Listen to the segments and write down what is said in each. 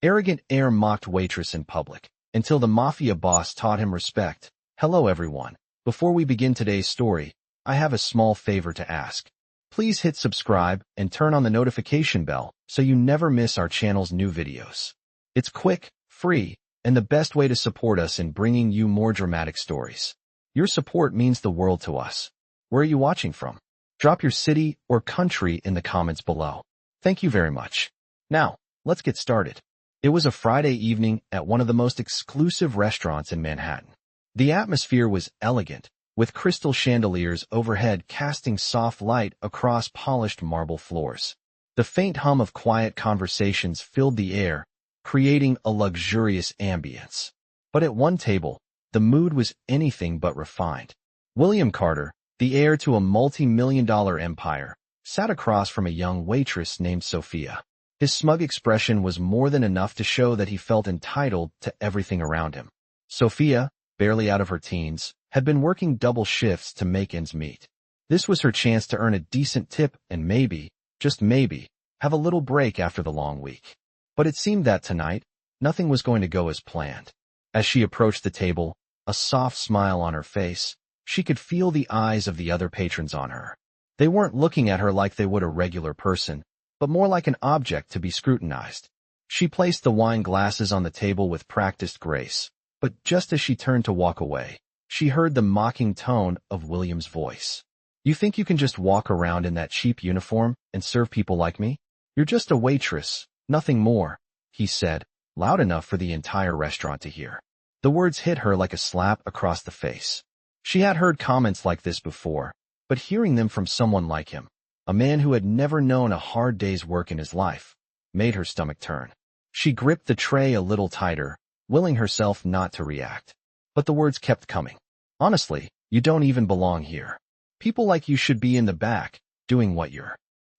Arrogant air mocked waitress in public, until the Mafia boss taught him respect. Hello everyone. Before we begin today's story, I have a small favor to ask. Please hit subscribe and turn on the notification bell so you never miss our channel's new videos. It's quick, free, and the best way to support us in bringing you more dramatic stories. Your support means the world to us. Where are you watching from? Drop your city or country in the comments below. Thank you very much. Now, let's get started. It was a Friday evening at one of the most exclusive restaurants in Manhattan. The atmosphere was elegant, with crystal chandeliers overhead casting soft light across polished marble floors. The faint hum of quiet conversations filled the air, creating a luxurious ambience. But at one table, the mood was anything but refined. William Carter, the heir to a multi-million-dollar empire, sat across from a young waitress named Sophia. His smug expression was more than enough to show that he felt entitled to everything around him. Sophia, barely out of her teens, had been working double shifts to make ends meet. This was her chance to earn a decent tip and maybe, just maybe, have a little break after the long week. But it seemed that tonight, nothing was going to go as planned. As she approached the table, a soft smile on her face, she could feel the eyes of the other patrons on her. They weren't looking at her like they would a regular person, but more like an object to be scrutinized. She placed the wine glasses on the table with practiced grace, but just as she turned to walk away, she heard the mocking tone of William's voice. "You think you can just walk around in that cheap uniform and serve people like me? You're just a waitress, nothing more," he said, loud enough for the entire restaurant to hear. The words hit her like a slap across the face. She had heard comments like this before, but hearing them from someone like him, a man who had never known a hard day's work in his life, made her stomach turn. She gripped the tray a little tighter, willing herself not to react. But the words kept coming. "Honestly, you don't even belong here. People like you should be in the back, doing what you're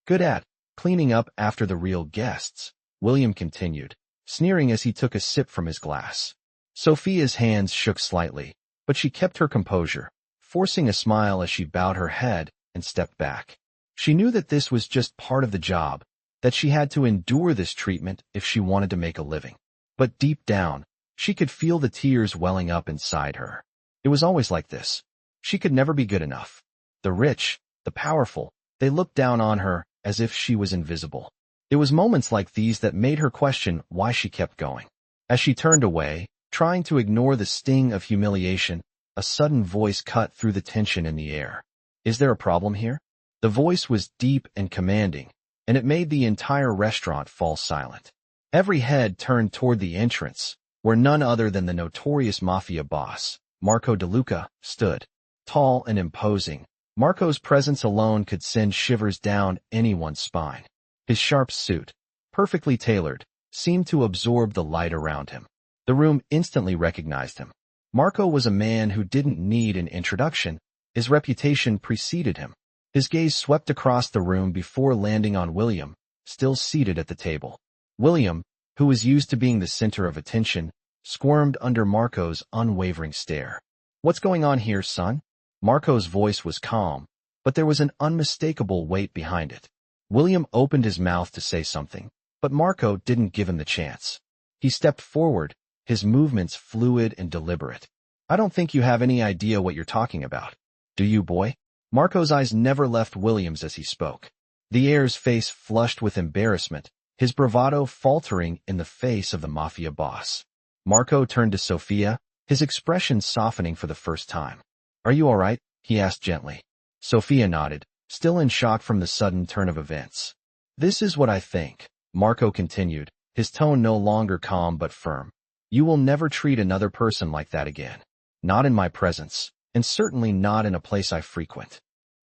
good at, cleaning up after the real guests," William continued, sneering as he took a sip from his glass. Sophia's hands shook slightly, but she kept her composure, forcing a smile as she bowed her head and stepped back. She knew that this was just part of the job, that she had to endure this treatment if she wanted to make a living. But deep down, she could feel the tears welling up inside her. It was always like this. She could never be good enough. The rich, the powerful, they looked down on her as if she was invisible. It was moments like these that made her question why she kept going. As she turned away, trying to ignore the sting of humiliation, a sudden voice cut through the tension in the air. "Is there a problem here?" The voice was deep and commanding, and it made the entire restaurant fall silent. Every head turned toward the entrance, where none other than the notorious Mafia boss, Marco DeLuca, stood. Tall and imposing, Marco's presence alone could send shivers down anyone's spine. His sharp suit, perfectly tailored, seemed to absorb the light around him. The room instantly recognized him. Marco was a man who didn't need an introduction. His reputation preceded him. His gaze swept across the room before landing on William, still seated at the table. William, who was used to being the center of attention, squirmed under Marco's unwavering stare. "What's going on here, son?" Marco's voice was calm, but there was an unmistakable weight behind it. William opened his mouth to say something, but Marco didn't give him the chance. He stepped forward, his movements fluid and deliberate. "I don't think you have any idea what you're talking about. Do you, boy?" Marco's eyes never left William's as he spoke. The heir's face flushed with embarrassment, his bravado faltering in the face of the Mafia boss. Marco turned to Sophia, his expression softening for the first time. "Are you all right?" he asked gently. Sophia nodded, still in shock from the sudden turn of events. "This is what I think," Marco continued, his tone no longer calm but firm. "You will never treat another person like that again. Not in my presence, and certainly not in a place I frequent."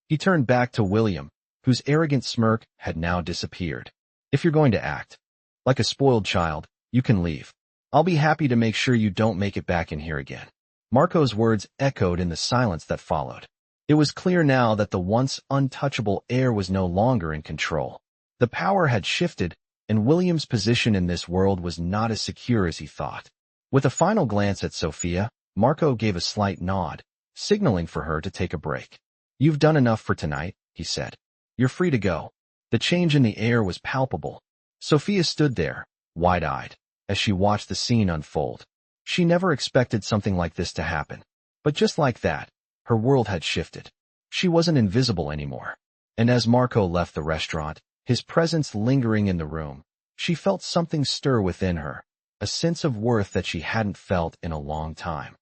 He turned back to William, whose arrogant smirk had now disappeared. "If you're going to act like a spoiled child, you can leave. I'll be happy to make sure you don't make it back in here again." Marco's words echoed in the silence that followed. It was clear now that the once untouchable heir was no longer in control. The power had shifted, and William's position in this world was not as secure as he thought. With a final glance at Sophia, Marco gave a slight nod, signaling for her to take a break. "You've done enough for tonight," he said. "You're free to go." The change in the air was palpable. Sophia stood there, wide-eyed. as she watched the scene unfold. She never expected something like this to happen. But just like that, her world had shifted. She wasn't invisible anymore. And as Marco left the restaurant, his presence lingering in the room, she felt something stir within her, a sense of worth that she hadn't felt in a long time.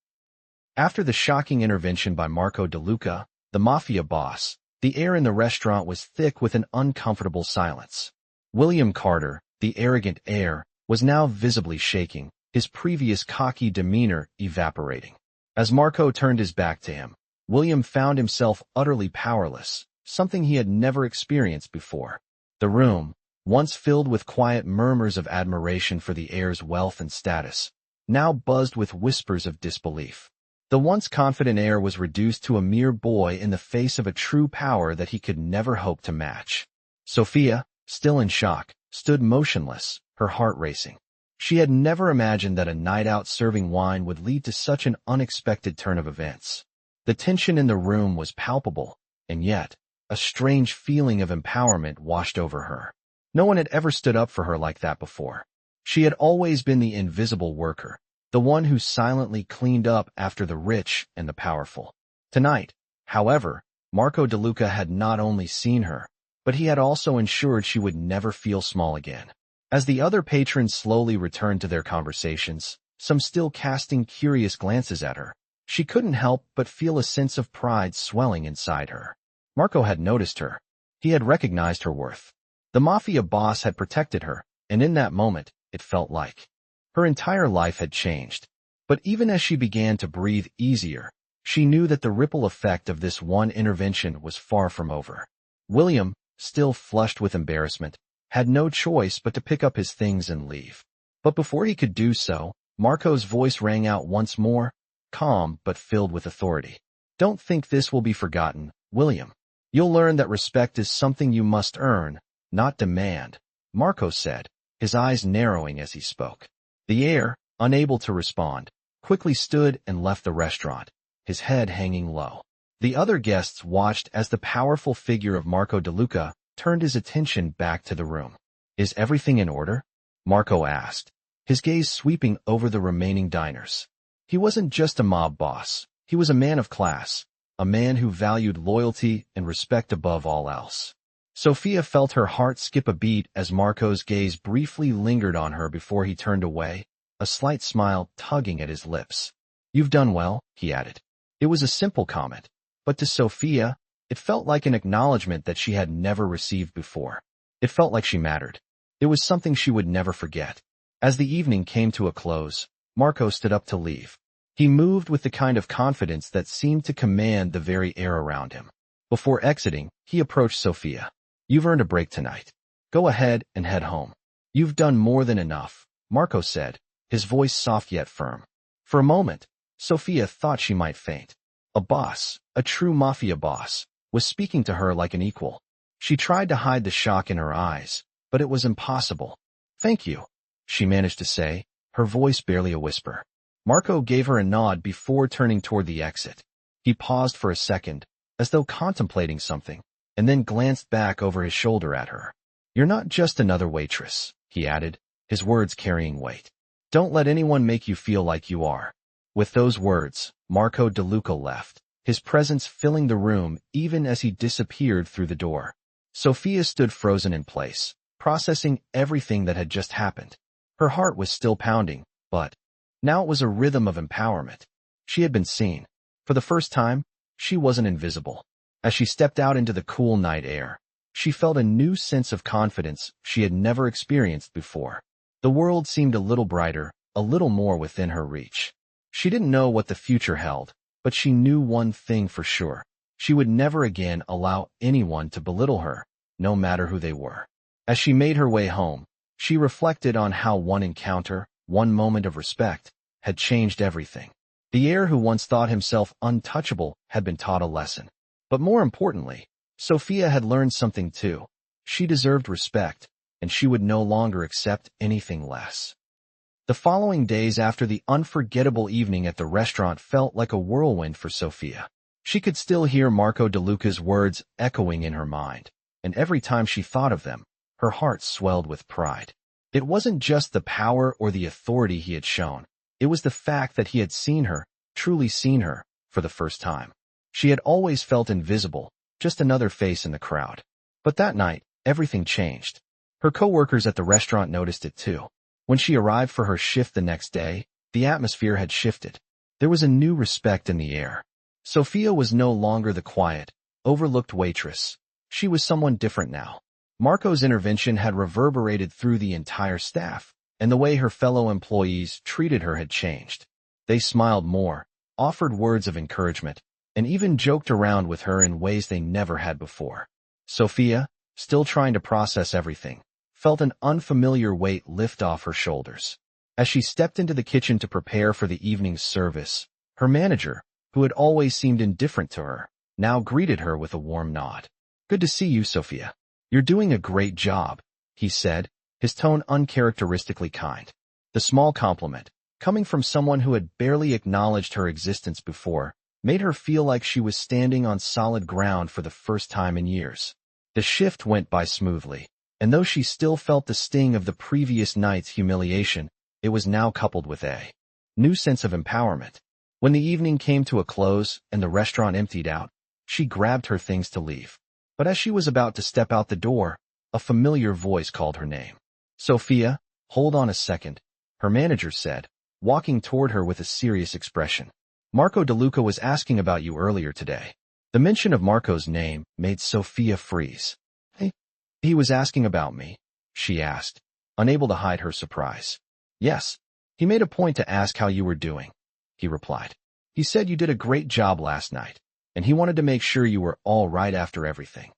After the shocking intervention by Marco DeLuca, the Mafia boss, the air in the restaurant was thick with an uncomfortable silence. William Carter, the arrogant heir, was now visibly shaking, his previous cocky demeanor evaporating. As Marco turned his back to him, William found himself utterly powerless, something he had never experienced before. The room, once filled with quiet murmurs of admiration for the heir's wealth and status, now buzzed with whispers of disbelief. The once confident heir was reduced to a mere boy in the face of a true power that he could never hope to match. Sophia, still in shock, stood motionless, her heart racing. She had never imagined that a night out serving wine would lead to such an unexpected turn of events. The tension in the room was palpable, and yet, a strange feeling of empowerment washed over her. No one had ever stood up for her like that before. She had always been the invisible worker, the one who silently cleaned up after the rich and the powerful. Tonight, however, Marco DeLuca had not only seen her, but he had also ensured she would never feel small again. As the other patrons slowly returned to their conversations, some still casting curious glances at her, she couldn't help but feel a sense of pride swelling inside her. Marco had noticed her. He had recognized her worth. The Mafia boss had protected her, and in that moment, it felt like her entire life had changed. But even as she began to breathe easier, she knew that the ripple effect of this one intervention was far from over. William, still flushed with embarrassment, had no choice but to pick up his things and leave. But before he could do so, Marco's voice rang out once more, calm but filled with authority. "Don't think this will be forgotten, William. You'll learn that respect is something you must earn, not demand," Marco said, his eyes narrowing as he spoke. The heir, unable to respond, quickly stood and left the restaurant, his head hanging low. The other guests watched as the powerful figure of Marco DeLuca turned his attention back to the room. "Is everything in order?" Marco asked, his gaze sweeping over the remaining diners. He wasn't just a mob boss, he was a man of class, a man who valued loyalty and respect above all else. Sophia felt her heart skip a beat as Marco's gaze briefly lingered on her before he turned away, a slight smile tugging at his lips. "You've done well," he added. It was a simple comment, but to Sophia, it felt like an acknowledgement that she had never received before. It felt like she mattered. It was something she would never forget. As the evening came to a close, Marco stood up to leave. He moved with the kind of confidence that seemed to command the very air around him. Before exiting, he approached Sophia. "You've earned a break tonight. Go ahead and head home. You've done more than enough," Marco said, his voice soft yet firm. For a moment, Sophia thought she might faint. A boss, a true Mafia boss, was speaking to her like an equal. She tried to hide the shock in her eyes, but it was impossible. "Thank you," she managed to say, her voice barely a whisper. Marco gave her a nod before turning toward the exit. He paused for a second, as though contemplating something, and then glanced back over his shoulder at her. "You're not just another waitress," he added, his words carrying weight. "Don't let anyone make you feel like you are." With those words, Marco DeLuca left, his presence filling the room even as he disappeared through the door. Sophia stood frozen in place, processing everything that had just happened. Her heart was still pounding, but now it was a rhythm of empowerment. She had been seen. For the first time, she wasn't invisible. As she stepped out into the cool night air, she felt a new sense of confidence she had never experienced before. The world seemed a little brighter, a little more within her reach. She didn't know what the future held, but she knew one thing for sure. She would never again allow anyone to belittle her, no matter who they were. As she made her way home, she reflected on how one encounter, one moment of respect, had changed everything. The heir who once thought himself untouchable had been taught a lesson. But more importantly, Sophia had learned something too. She deserved respect, and she would no longer accept anything less. The following days after the unforgettable evening at the restaurant felt like a whirlwind for Sophia. She could still hear Marco DeLuca's words echoing in her mind, and every time she thought of them, her heart swelled with pride. It wasn't just the power or the authority he had shown. It was the fact that he had seen her, truly seen her, for the first time. She had always felt invisible, just another face in the crowd. But that night, everything changed. Her coworkers at the restaurant noticed it too. When she arrived for her shift the next day, the atmosphere had shifted. There was a new respect in the air. Sophia was no longer the quiet, overlooked waitress. She was someone different now. Marco's intervention had reverberated through the entire staff, and the way her fellow employees treated her had changed. They smiled more, offered words of encouragement, and even joked around with her in ways they never had before. Sophia, still trying to process everything, felt an unfamiliar weight lift off her shoulders. As she stepped into the kitchen to prepare for the evening's service, her manager, who had always seemed indifferent to her, now greeted her with a warm nod. "Good to see you, Sophia. You're doing a great job," he said, his tone uncharacteristically kind. The small compliment, coming from someone who had barely acknowledged her existence before, made her feel like she was standing on solid ground for the first time in years. The shift went by smoothly, and though she still felt the sting of the previous night's humiliation, it was now coupled with a new sense of empowerment. When the evening came to a close and the restaurant emptied out, she grabbed her things to leave. But as she was about to step out the door, a familiar voice called her name. "Sophia, hold on a second," her manager said, walking toward her with a serious expression. "Marco DeLuca was asking about you earlier today." The mention of Marco's name made Sophia freeze. He was asking about me?" she asked, unable to hide her surprise. "Yes. He made a point to ask how you were doing," he replied. "He said you did a great job last night, and he wanted to make sure you were all right after everything."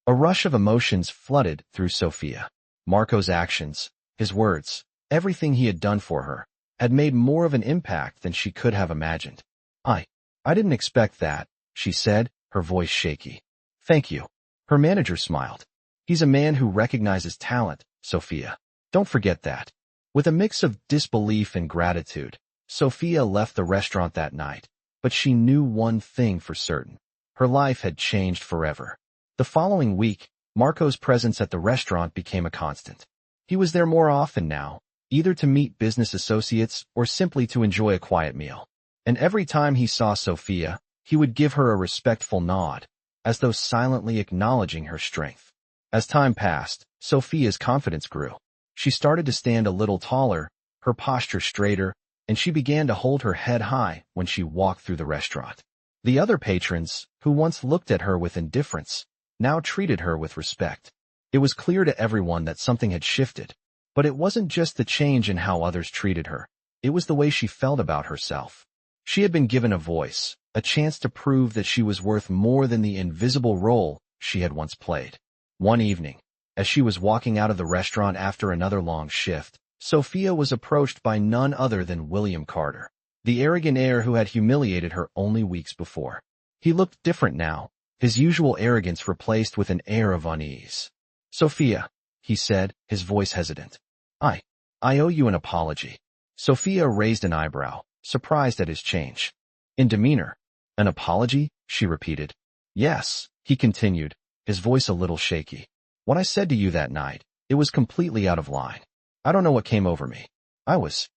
A rush of emotions flooded through Sophia. Marco's actions, his words, everything he had done for her, had made more of an impact than she could have imagined. I didn't expect that," she said, her voice shaky. "Thank you." Her manager smiled. "He's a man who recognizes talent, Sophia. Don't forget that." With a mix of disbelief and gratitude, Sophia left the restaurant that night, but she knew one thing for certain. Her life had changed forever. The following week, Marco's presence at the restaurant became a constant. He was there more often now, either to meet business associates or simply to enjoy a quiet meal. And every time he saw Sophia, he would give her a respectful nod, as though silently acknowledging her strength. As time passed, Sophia's confidence grew. She started to stand a little taller, her posture straighter, and she began to hold her head high when she walked through the restaurant. The other patrons, who once looked at her with indifference, now treated her with respect. It was clear to everyone that something had shifted, but it wasn't just the change in how others treated her. It was the way she felt about herself. She had been given a voice, a chance to prove that she was worth more than the invisible role she had once played. One evening, as she was walking out of the restaurant after another long shift, Sophia was approached by none other than William Carter, the arrogant heir who had humiliated her only weeks before. He looked different now, his usual arrogance replaced with an air of unease. "Sophia," he said, his voice hesitant. I owe you an apology." Sophia raised an eyebrow, surprised at his change. In demeanor. "An apology?" she repeated. "Yes," he continued, his voice a little shaky. "What I said to you that night, it was completely out of line. I don't know what came over me. I was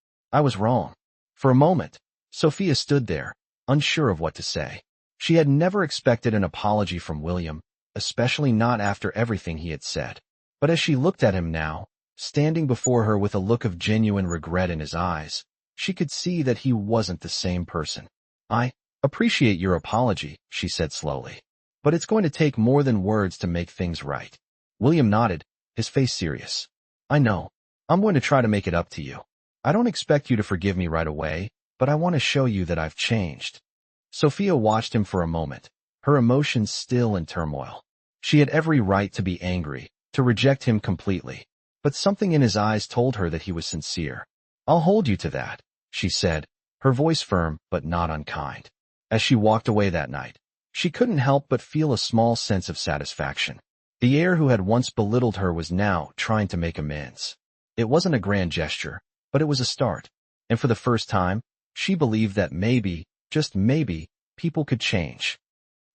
wrong." For a moment, Sophia stood there, unsure of what to say. She had never expected an apology from William, especially not after everything he had said. But as she looked at him now, standing before her with a look of genuine regret in his eyes, she could see that he wasn't the same person. "I appreciate your apology," she said slowly. "But it's going to take more than words to make things right." William nodded, his face serious. "I know. I'm going to try to make it up to you. I don't expect you to forgive me right away, but I want to show you that I've changed." Sophia watched him for a moment, her emotions still in turmoil. She had every right to be angry, to reject him completely, but something in his eyes told her that he was sincere. "I'll hold you to that," she said, her voice firm but not unkind. As she walked away that night, she couldn't help but feel a small sense of satisfaction. The heir who had once belittled her was now trying to make amends. It wasn't a grand gesture, but it was a start, and for the first time, she believed that maybe, just maybe, people could change.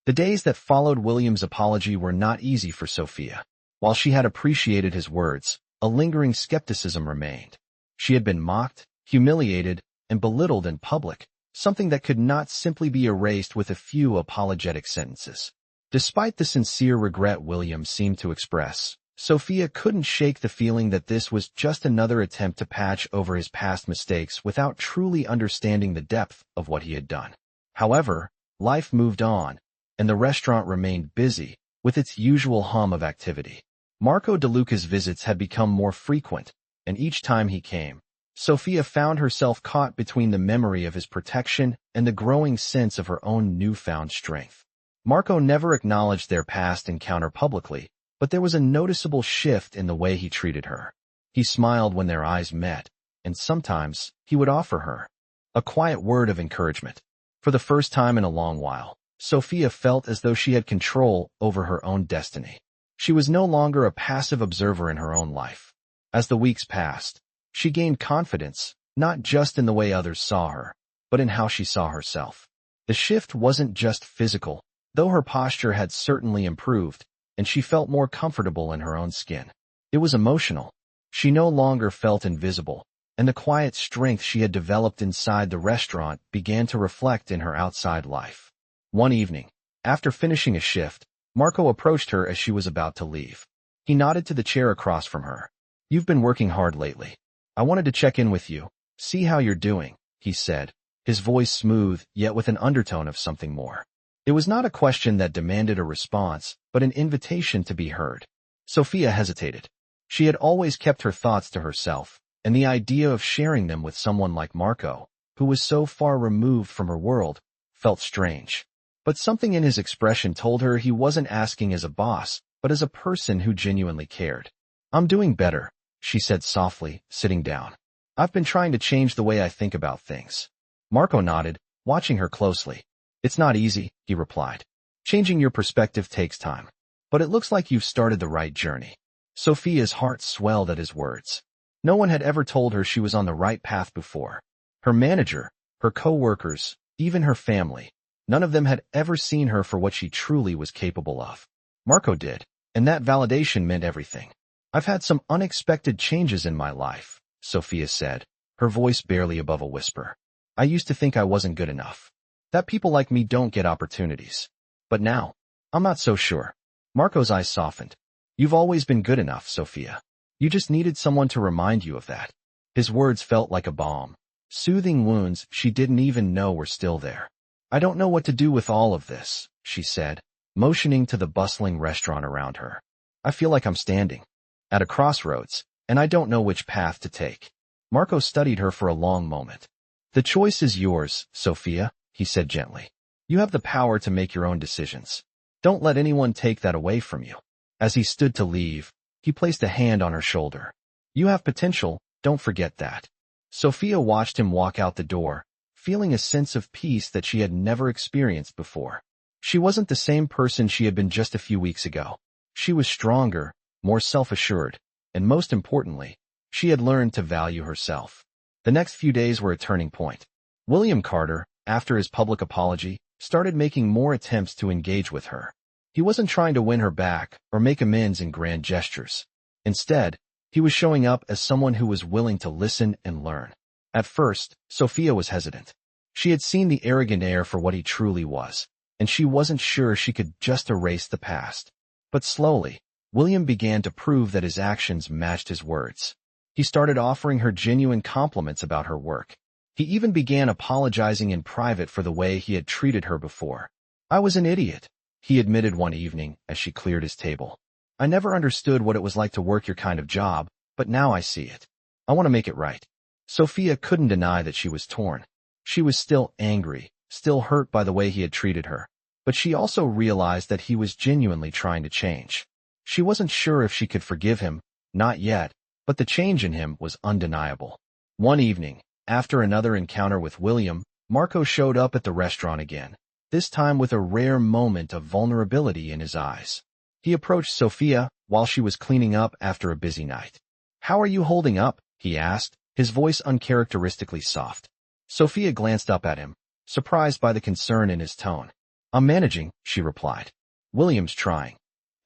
The days that followed William's apology were not easy for Sophia. While she had appreciated his words, a lingering skepticism remained. She had been mocked, humiliated, and belittled in public, something that could not simply be erased with a few apologetic sentences. Despite the sincere regret William seemed to express, Sophia couldn't shake the feeling that this was just another attempt to patch over his past mistakes without truly understanding the depth of what he had done. However, life moved on, and the restaurant remained busy, with its usual hum of activity. Marco DeLuca's visits had become more frequent, and each time he came, Sophia found herself caught between the memory of his protection and the growing sense of her own newfound strength. Marco never acknowledged their past encounter publicly, but there was a noticeable shift in the way he treated her. He smiled when their eyes met, and sometimes he would offer her a quiet word of encouragement. For the first time in a long while, Sophia felt as though she had control over her own destiny. She was no longer a passive observer in her own life. As the weeks passed, she gained confidence, not just in the way others saw her, but in how she saw herself. The shift wasn't just physical, though her posture had certainly improved, and she felt more comfortable in her own skin. It was emotional. She no longer felt invisible, and the quiet strength she had developed inside the restaurant began to reflect in her outside life. One evening, after finishing a shift, Marco approached her as she was about to leave. He nodded to the chair across from her. "You've been working hard lately. I wanted to check in with you, see how you're doing," he said, his voice smooth yet with an undertone of something more. It was not a question that demanded a response, but an invitation to be heard. Sophia hesitated. She had always kept her thoughts to herself, and the idea of sharing them with someone like Marco, who was so far removed from her world, felt strange. But something in his expression told her he wasn't asking as a boss, but as a person who genuinely cared. "I'm doing better," she said softly, sitting down. "I've been trying to change the way I think about things." Marco nodded, watching her closely. "It's not easy," he replied. "Changing your perspective takes time. But it looks like you've started the right journey." Sophia's heart swelled at his words. No one had ever told her she was on the right path before. Her manager, her co-workers, even her family, none of them had ever seen her for what she truly was capable of. Marco did, and that validation meant everything. "I've had some unexpected changes in my life," Sophia said, her voice barely above a whisper. "I used to think I wasn't good enough, that people like me don't get opportunities. But now, I'm not so sure." Marco's eyes softened. "You've always been good enough, Sophia. You just needed someone to remind you of that." His words felt like a balm, soothing wounds she didn't even know were still there. "I don't know what to do with all of this," she said, motioning to the bustling restaurant around her. "I feel like I'm standing at a crossroads, and I don't know which path to take." Marco studied her for a long moment. "The choice is yours, Sophia," he said gently. "You have the power to make your own decisions. Don't let anyone take that away from you." As he stood to leave, he placed a hand on her shoulder. "You have potential, don't forget that." Sophia watched him walk out the door, feeling a sense of peace that she had never experienced before. She wasn't the same person she had been just a few weeks ago. She was stronger, more self-assured, and most importantly, she had learned to value herself. The next few days were a turning point. William Carter, after his public apology, started making more attempts to engage with her. He wasn't trying to win her back or make amends in grand gestures. Instead, he was showing up as someone who was willing to listen and learn. At first, Sophia was hesitant. She had seen the arrogant air for what he truly was, and she wasn't sure she could just erase the past. But slowly, William began to prove that his actions matched his words. He started offering her genuine compliments about her work. He even began apologizing in private for the way he had treated her before. "I was an idiot," he admitted one evening as she cleared his table. "I never understood what it was like to work your kind of job, but now I see it. I want to make it right." Sophia couldn't deny that she was torn. She was still angry, still hurt by the way he had treated her, but she also realized that he was genuinely trying to change. She wasn't sure if she could forgive him, not yet, but the change in him was undeniable. One evening, after another encounter with William, Marco showed up at the restaurant again, this time with a rare moment of vulnerability in his eyes. He approached Sophia while she was cleaning up after a busy night. "How are you holding up?" he asked, his voice uncharacteristically soft. Sophia glanced up at him, surprised by the concern in his tone. "I'm managing," she replied. "William's trying.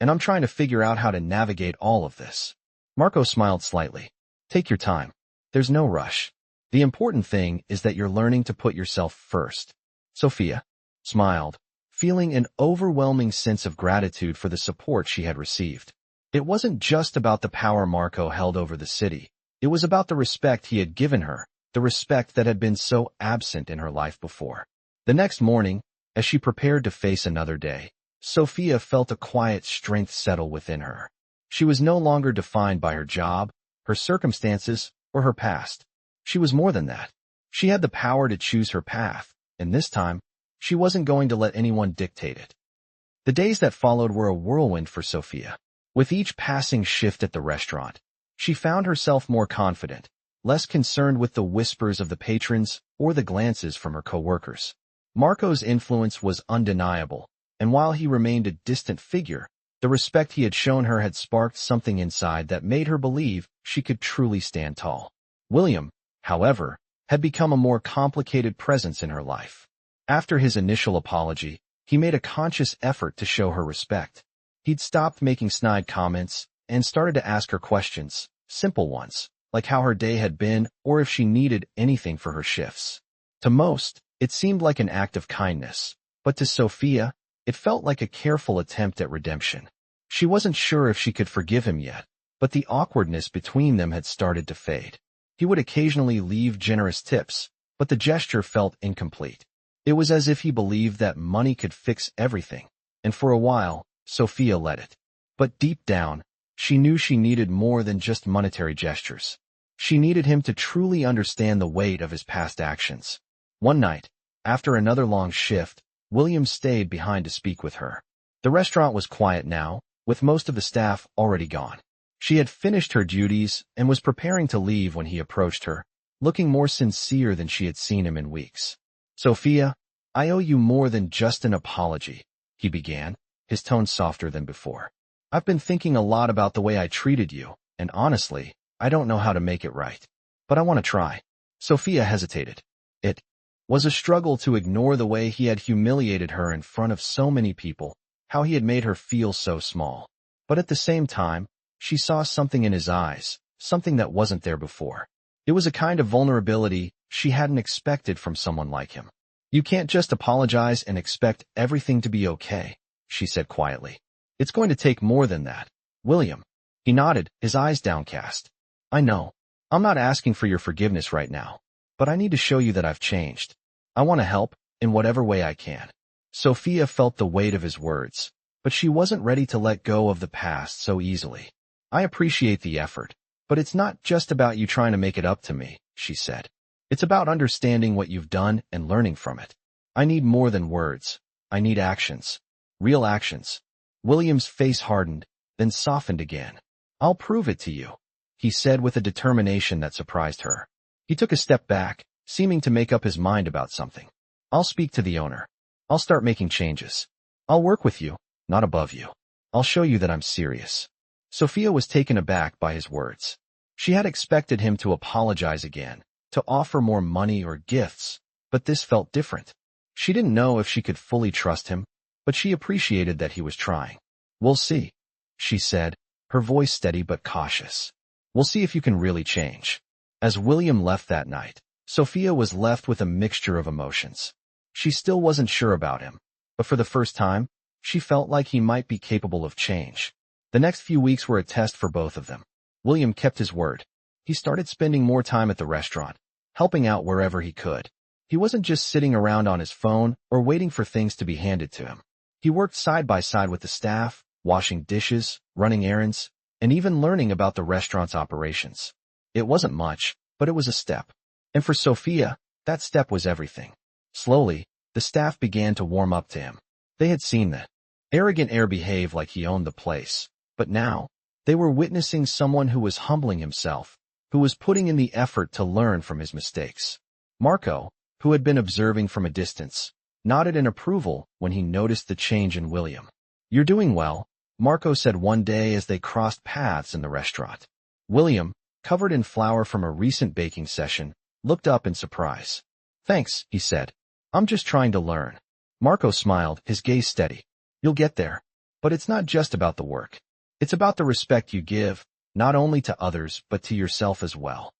And I'm trying to figure out how to navigate all of this." Marco smiled slightly. Take your time. There's no rush. The important thing is that you're learning to put yourself first. Sophia smiled, feeling an overwhelming sense of gratitude for the support she had received. It wasn't just about the power Marco held over the city. It was about the respect he had given her, the respect that had been so absent in her life before. The next morning, as she prepared to face another day, Sophia felt a quiet strength settle within her. She was no longer defined by her job, her circumstances, or her past. She was more than that. She had the power to choose her path, and this time, she wasn't going to let anyone dictate it. The days that followed were a whirlwind for Sophia. With each passing shift at the restaurant, she found herself more confident, less concerned with the whispers of the patrons or the glances from her coworkers. Marco's influence was undeniable, and while he remained a distant figure, the respect he had shown her had sparked something inside that made her believe she could truly stand tall. William, however, had become a more complicated presence in her life. After his initial apology, he made a conscious effort to show her respect. He'd stopped making snide comments and started to ask her questions, simple ones, like how her day had been or if she needed anything for her shifts. To most, it seemed like an act of kindness, but to Sophia, it felt like a careful attempt at redemption. She wasn't sure if she could forgive him yet, but the awkwardness between them had started to fade. He would occasionally leave generous tips, but the gesture felt incomplete. It was as if he believed that money could fix everything, and for a while, Sophia let it. But deep down, she knew she needed more than just monetary gestures. She needed him to truly understand the weight of his past actions. One night, after another long shift, William stayed behind to speak with her. The restaurant was quiet now, with most of the staff already gone. She had finished her duties and was preparing to leave when he approached her, looking more sincere than she had seen him in weeks. "Sophia, I owe you more than just an apology," he began, his tone softer than before. "I've been thinking a lot about the way I treated you, and honestly, I don't know how to make it right. But I want to try." Sophia hesitated. It was a struggle to ignore the way he had humiliated her in front of so many people, how he had made her feel so small. But at the same time, she saw something in his eyes, something that wasn't there before. It was a kind of vulnerability she hadn't expected from someone like him. "You can't just apologize and expect everything to be okay," she said quietly. "It's going to take more than that." "William." He nodded, his eyes downcast. "I know. I'm not asking for your forgiveness right now, but I need to show you that I've changed. I want to help, in whatever way I can." Sophia felt the weight of his words, but she wasn't ready to let go of the past so easily. "I appreciate the effort, but it's not just about you trying to make it up to me," she said. "It's about understanding what you've done and learning from it. I need more than words. I need actions. Real actions." William's face hardened, then softened again. "I'll prove it to you," he said with a determination that surprised her. He took a step back, seeming to make up his mind about something. "I'll speak to the owner. I'll start making changes. I'll work with you, not above you. I'll show you that I'm serious." Sophia was taken aback by his words. She had expected him to apologize again, to offer more money or gifts, but this felt different. She didn't know if she could fully trust him, but she appreciated that he was trying. "We'll see," she said, her voice steady but cautious. "We'll see if you can really change." As William left that night, Sophia was left with a mixture of emotions. She still wasn't sure about him, but for the first time, she felt like he might be capable of change. The next few weeks were a test for both of them. William kept his word. He started spending more time at the restaurant, helping out wherever he could. He wasn't just sitting around on his phone or waiting for things to be handed to him. He worked side by side with the staff, washing dishes, running errands, and even learning about the restaurant's operations. It wasn't much, but it was a step. And for Sophia, that step was everything. Slowly, the staff began to warm up to him. They had seen that arrogant air behave like he owned the place. But now, they were witnessing someone who was humbling himself, who was putting in the effort to learn from his mistakes. Marco, who had been observing from a distance, nodded in approval when he noticed the change in William. "You're doing well," Marco said one day as they crossed paths in the restaurant. William, covered in flour from a recent baking session, looked up in surprise. "Thanks," he said. "I'm just trying to learn." Marco smiled, his gaze steady. "You'll get there. But it's not just about the work. It's about the respect you give, not only to others but to yourself as well.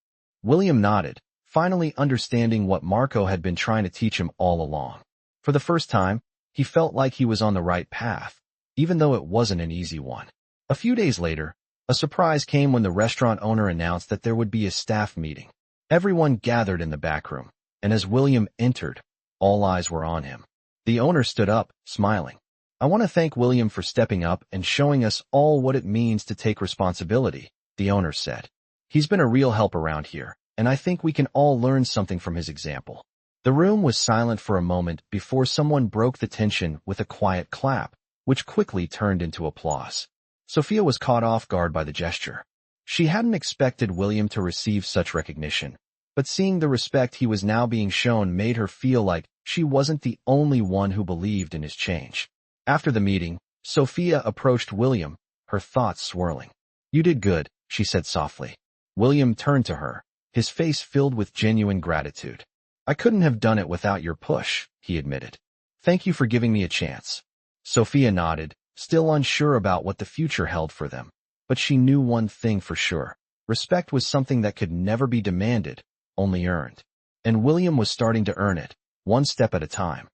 William nodded, finally understanding what Marco had been trying to teach him all along. For the first time, he felt like he was on the right path, even though it wasn't an easy one. A few days later, a surprise came when the restaurant owner announced that there would be a staff meeting. Everyone gathered in the back room, and as William entered, all eyes were on him. The owner stood up, smiling. "I want to thank William for stepping up and showing us all what it means to take responsibility," the owner said. "He's been a real help around here, and I think we can all learn something from his example." The room was silent for a moment before someone broke the tension with a quiet clap, which quickly turned into applause. Sophia was caught off guard by the gesture. She hadn't expected William to receive such recognition, but seeing the respect he was now being shown made her feel like she wasn't the only one who believed in his change. After the meeting, Sophia approached William, her thoughts swirling. "You did good," she said softly. William turned to her, his face filled with genuine gratitude. "I couldn't have done it without your push," he admitted. "Thank you for giving me a chance." Sophia nodded, still unsure about what the future held for them. But she knew one thing for sure. Respect was something that could never be demanded, only earned. And William was starting to earn it, one step at a time.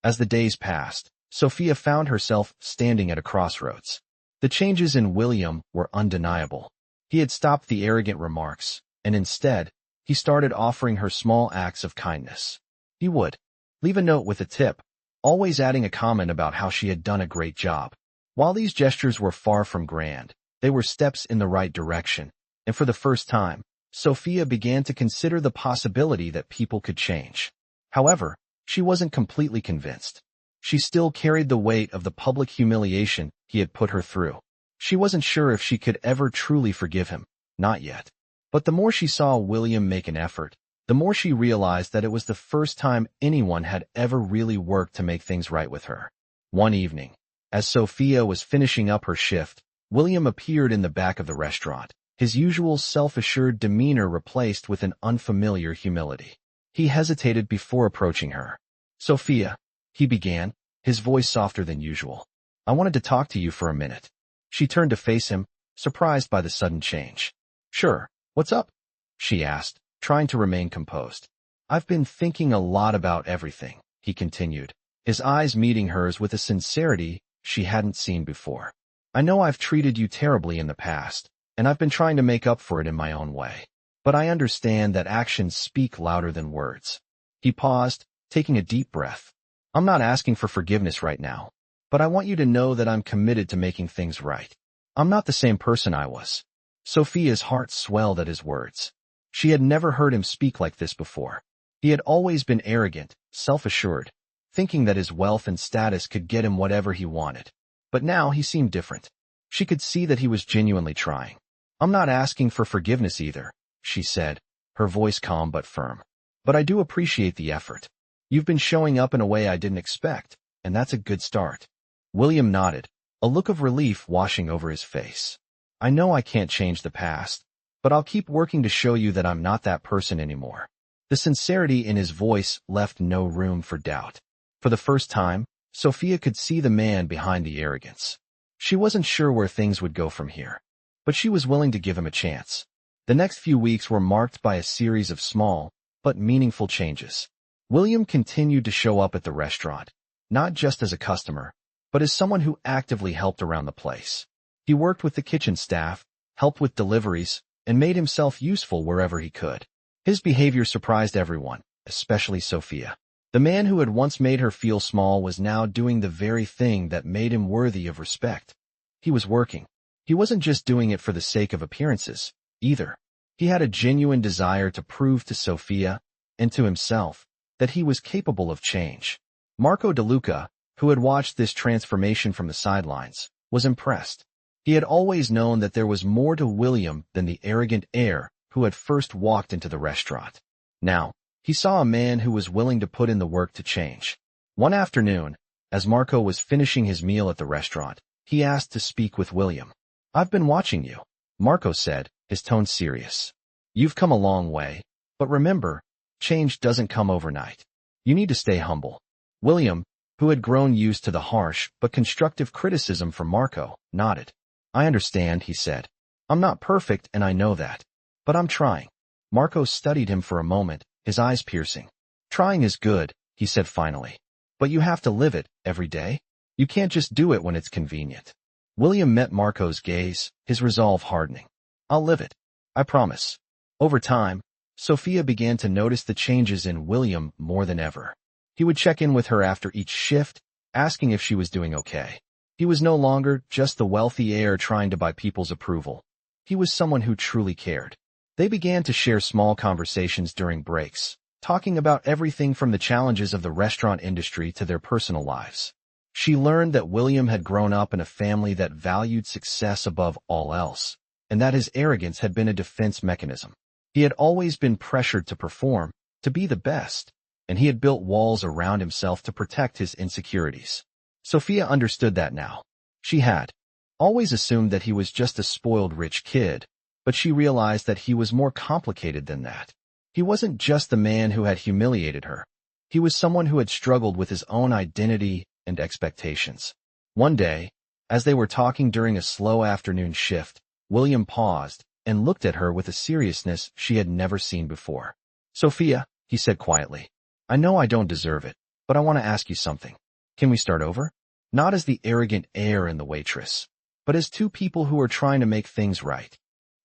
As the days passed, Sophia found herself standing at a crossroads. The changes in William were undeniable. He had stopped the arrogant remarks, and instead, he started offering her small acts of kindness. He would leave a note with a tip, always adding a comment about how she had done a great job. While these gestures were far from grand, they were steps in the right direction, and for the first time, Sophia began to consider the possibility that people could change. However, she wasn't completely convinced. She still carried the weight of the public humiliation he had put her through. She wasn't sure if she could ever truly forgive him, not yet. But the more she saw William make an effort, the more she realized that it was the first time anyone had ever really worked to make things right with her. One evening, as Sophia was finishing up her shift, William appeared in the back of the restaurant, his usual self-assured demeanor replaced with an unfamiliar humility. He hesitated before approaching her. "Sophia," he began, his voice softer than usual. "I wanted to talk to you for a minute." She turned to face him, surprised by the sudden change. "Sure, what's up?" she asked, trying to remain composed. "I've been thinking a lot about everything," he continued, his eyes meeting hers with a sincerity she hadn't seen before. "I know I've treated you terribly in the past, and I've been trying to make up for it in my own way. But I understand that actions speak louder than words." He paused, taking a deep breath. "I'm not asking for forgiveness right now, but I want you to know that I'm committed to making things right. I'm not the same person I was." Sophia's heart swelled at his words. She had never heard him speak like this before. He had always been arrogant, self-assured, thinking that his wealth and status could get him whatever he wanted. But now he seemed different. She could see that he was genuinely trying. "I'm not asking for forgiveness either," she said, her voice calm but firm. "But I do appreciate the effort. You've been showing up in a way I didn't expect, and that's a good start." William nodded, a look of relief washing over his face. "I know I can't change the past, but I'll keep working to show you that I'm not that person anymore." The sincerity in his voice left no room for doubt. For the first time, Sophia could see the man behind the arrogance. She wasn't sure where things would go from here, but she was willing to give him a chance. The next few weeks were marked by a series of small, but meaningful changes. William continued to show up at the restaurant, not just as a customer, but as someone who actively helped around the place. He worked with the kitchen staff, helped with deliveries, and made himself useful wherever he could. His behavior surprised everyone, especially Sophia. The man who had once made her feel small was now doing the very thing that made him worthy of respect. He was working. He wasn't just doing it for the sake of appearances, either. He had a genuine desire to prove to Sophia, and to himself, that he was capable of change. Marco DeLuca, who had watched this transformation from the sidelines, was impressed. He had always known that there was more to William than the arrogant heir who had first walked into the restaurant. Now, he saw a man who was willing to put in the work to change. One afternoon, as Marco was finishing his meal at the restaurant, he asked to speak with William. "I've been watching you," Marco said, his tone serious. "You've come a long way, but remember, change doesn't come overnight. You need to stay humble." William, who had grown used to the harsh but constructive criticism from Marco, nodded. "I understand," he said. I'm not perfect and I know that. But I'm trying. Marco studied him for a moment, his eyes piercing. Trying is good, he said finally. But you have to live it, every day. You can't just do it when it's convenient. William met Marco's gaze, his resolve hardening. I'll live it. I promise. Over time, Sophia began to notice the changes in William more than ever. He would check in with her after each shift, asking if she was doing okay. He was no longer just the wealthy heir trying to buy people's approval. He was someone who truly cared. They began to share small conversations during breaks, talking about everything from the challenges of the restaurant industry to their personal lives. She learned that William had grown up in a family that valued success above all else, and that his arrogance had been a defense mechanism. He had always been pressured to perform, to be the best, and he had built walls around himself to protect his insecurities. Sophia understood that now. She had always assumed that he was just a spoiled rich kid, but she realized that he was more complicated than that. He wasn't just the man who had humiliated her. He was someone who had struggled with his own identity and expectations. One day, as they were talking during a slow afternoon shift, William paused and looked at her with a seriousness she had never seen before. Sophia, he said quietly, I know I don't deserve it, but I want to ask you something. Can we start over? Not as the arrogant heir and the waitress, but as two people who are trying to make things right.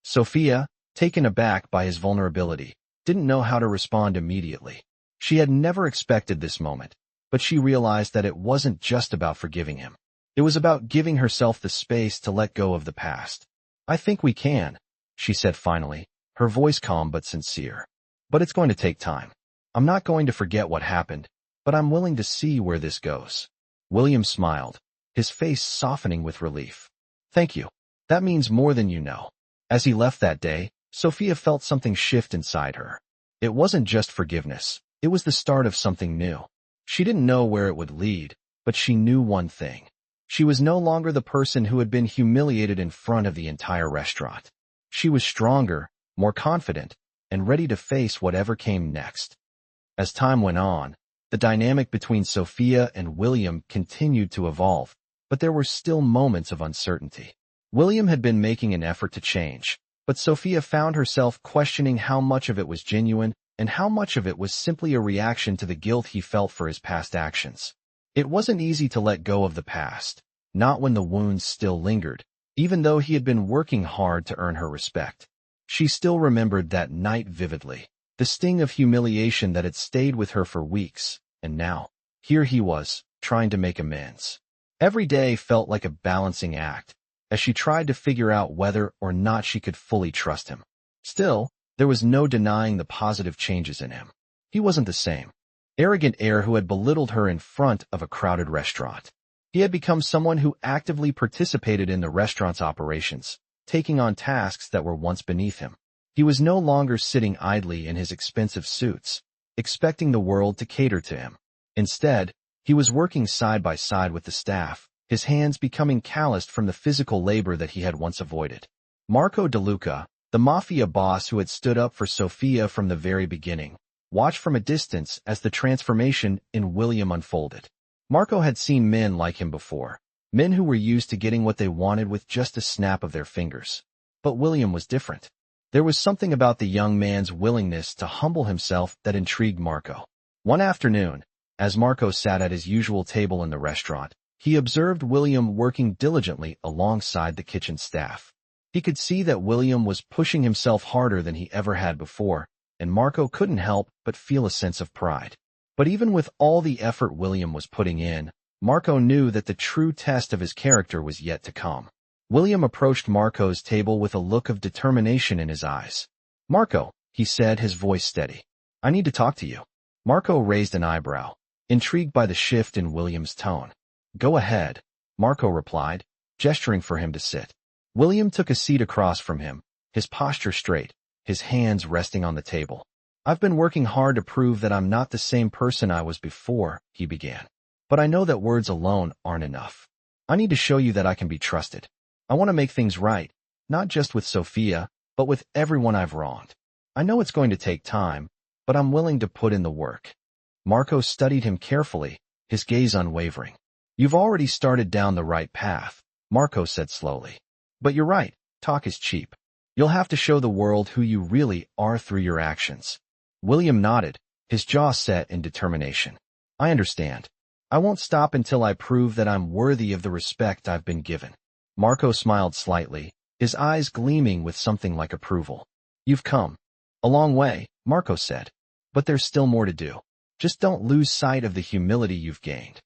Sophia, taken aback by his vulnerability, didn't know how to respond immediately. She had never expected this moment, but she realized that it wasn't just about forgiving him. It was about giving herself the space to let go of the past. I think we can, she said finally, her voice calm but sincere. But it's going to take time. I'm not going to forget what happened, but I'm willing to see where this goes. William smiled, his face softening with relief. Thank you. That means more than you know. As he left that day, Sophia felt something shift inside her. It wasn't just forgiveness. It was the start of something new. She didn't know where it would lead, but she knew one thing. She was no longer the person who had been humiliated in front of the entire restaurant. She was stronger, more confident, and ready to face whatever came next. As time went on, the dynamic between Sophia and William continued to evolve, but there were still moments of uncertainty. William had been making an effort to change, but Sophia found herself questioning how much of it was genuine and how much of it was simply a reaction to the guilt he felt for his past actions. It wasn't easy to let go of the past, not when the wounds still lingered, even though he had been working hard to earn her respect. She still remembered that night vividly, the sting of humiliation that had stayed with her for weeks, and now, here he was, trying to make amends. Every day felt like a balancing act, as she tried to figure out whether or not she could fully trust him. Still, there was no denying the positive changes in him. He wasn't the same arrogant heir who had belittled her in front of a crowded restaurant. He had become someone who actively participated in the restaurant's operations, taking on tasks that were once beneath him. He was no longer sitting idly in his expensive suits, expecting the world to cater to him. Instead, he was working side by side with the staff, his hands becoming calloused from the physical labor that he had once avoided. Marco DeLuca, the Mafia boss who had stood up for Sophia from the very beginning, watched from a distance as the transformation in William unfolded. Marco had seen men like him before, men who were used to getting what they wanted with just a snap of their fingers. But William was different. There was something about the young man's willingness to humble himself that intrigued Marco. One afternoon, as Marco sat at his usual table in the restaurant, he observed William working diligently alongside the kitchen staff. He could see that William was pushing himself harder than he ever had before, and Marco couldn't help but feel a sense of pride. But even with all the effort William was putting in, Marco knew that the true test of his character was yet to come. William approached Marco's table with a look of determination in his eyes. "Marco," he said, his voice steady, "I need to talk to you." Marco raised an eyebrow, intrigued by the shift in William's tone. "Go ahead," Marco replied, gesturing for him to sit. William took a seat across from him, his posture straight, his hands resting on the table. "I've been working hard to prove that I'm not the same person I was before," he began. "But I know that words alone aren't enough. I need to show you that I can be trusted. I want to make things right, not just with Sophia, but with everyone I've wronged. I know it's going to take time, but I'm willing to put in the work." Marco studied him carefully, his gaze unwavering. "You've already started down the right path," Marco said slowly. "But you're right, Talk is cheap. You'll have to show the world who you really are through your actions. William nodded, his jaw set in determination. I understand. I won't stop until I prove that I'm worthy of the respect I've been given. Marco smiled slightly, his eyes gleaming with something like approval. You've come a long way, Marco said. But there's still more to do. Just don't lose sight of the humility you've gained.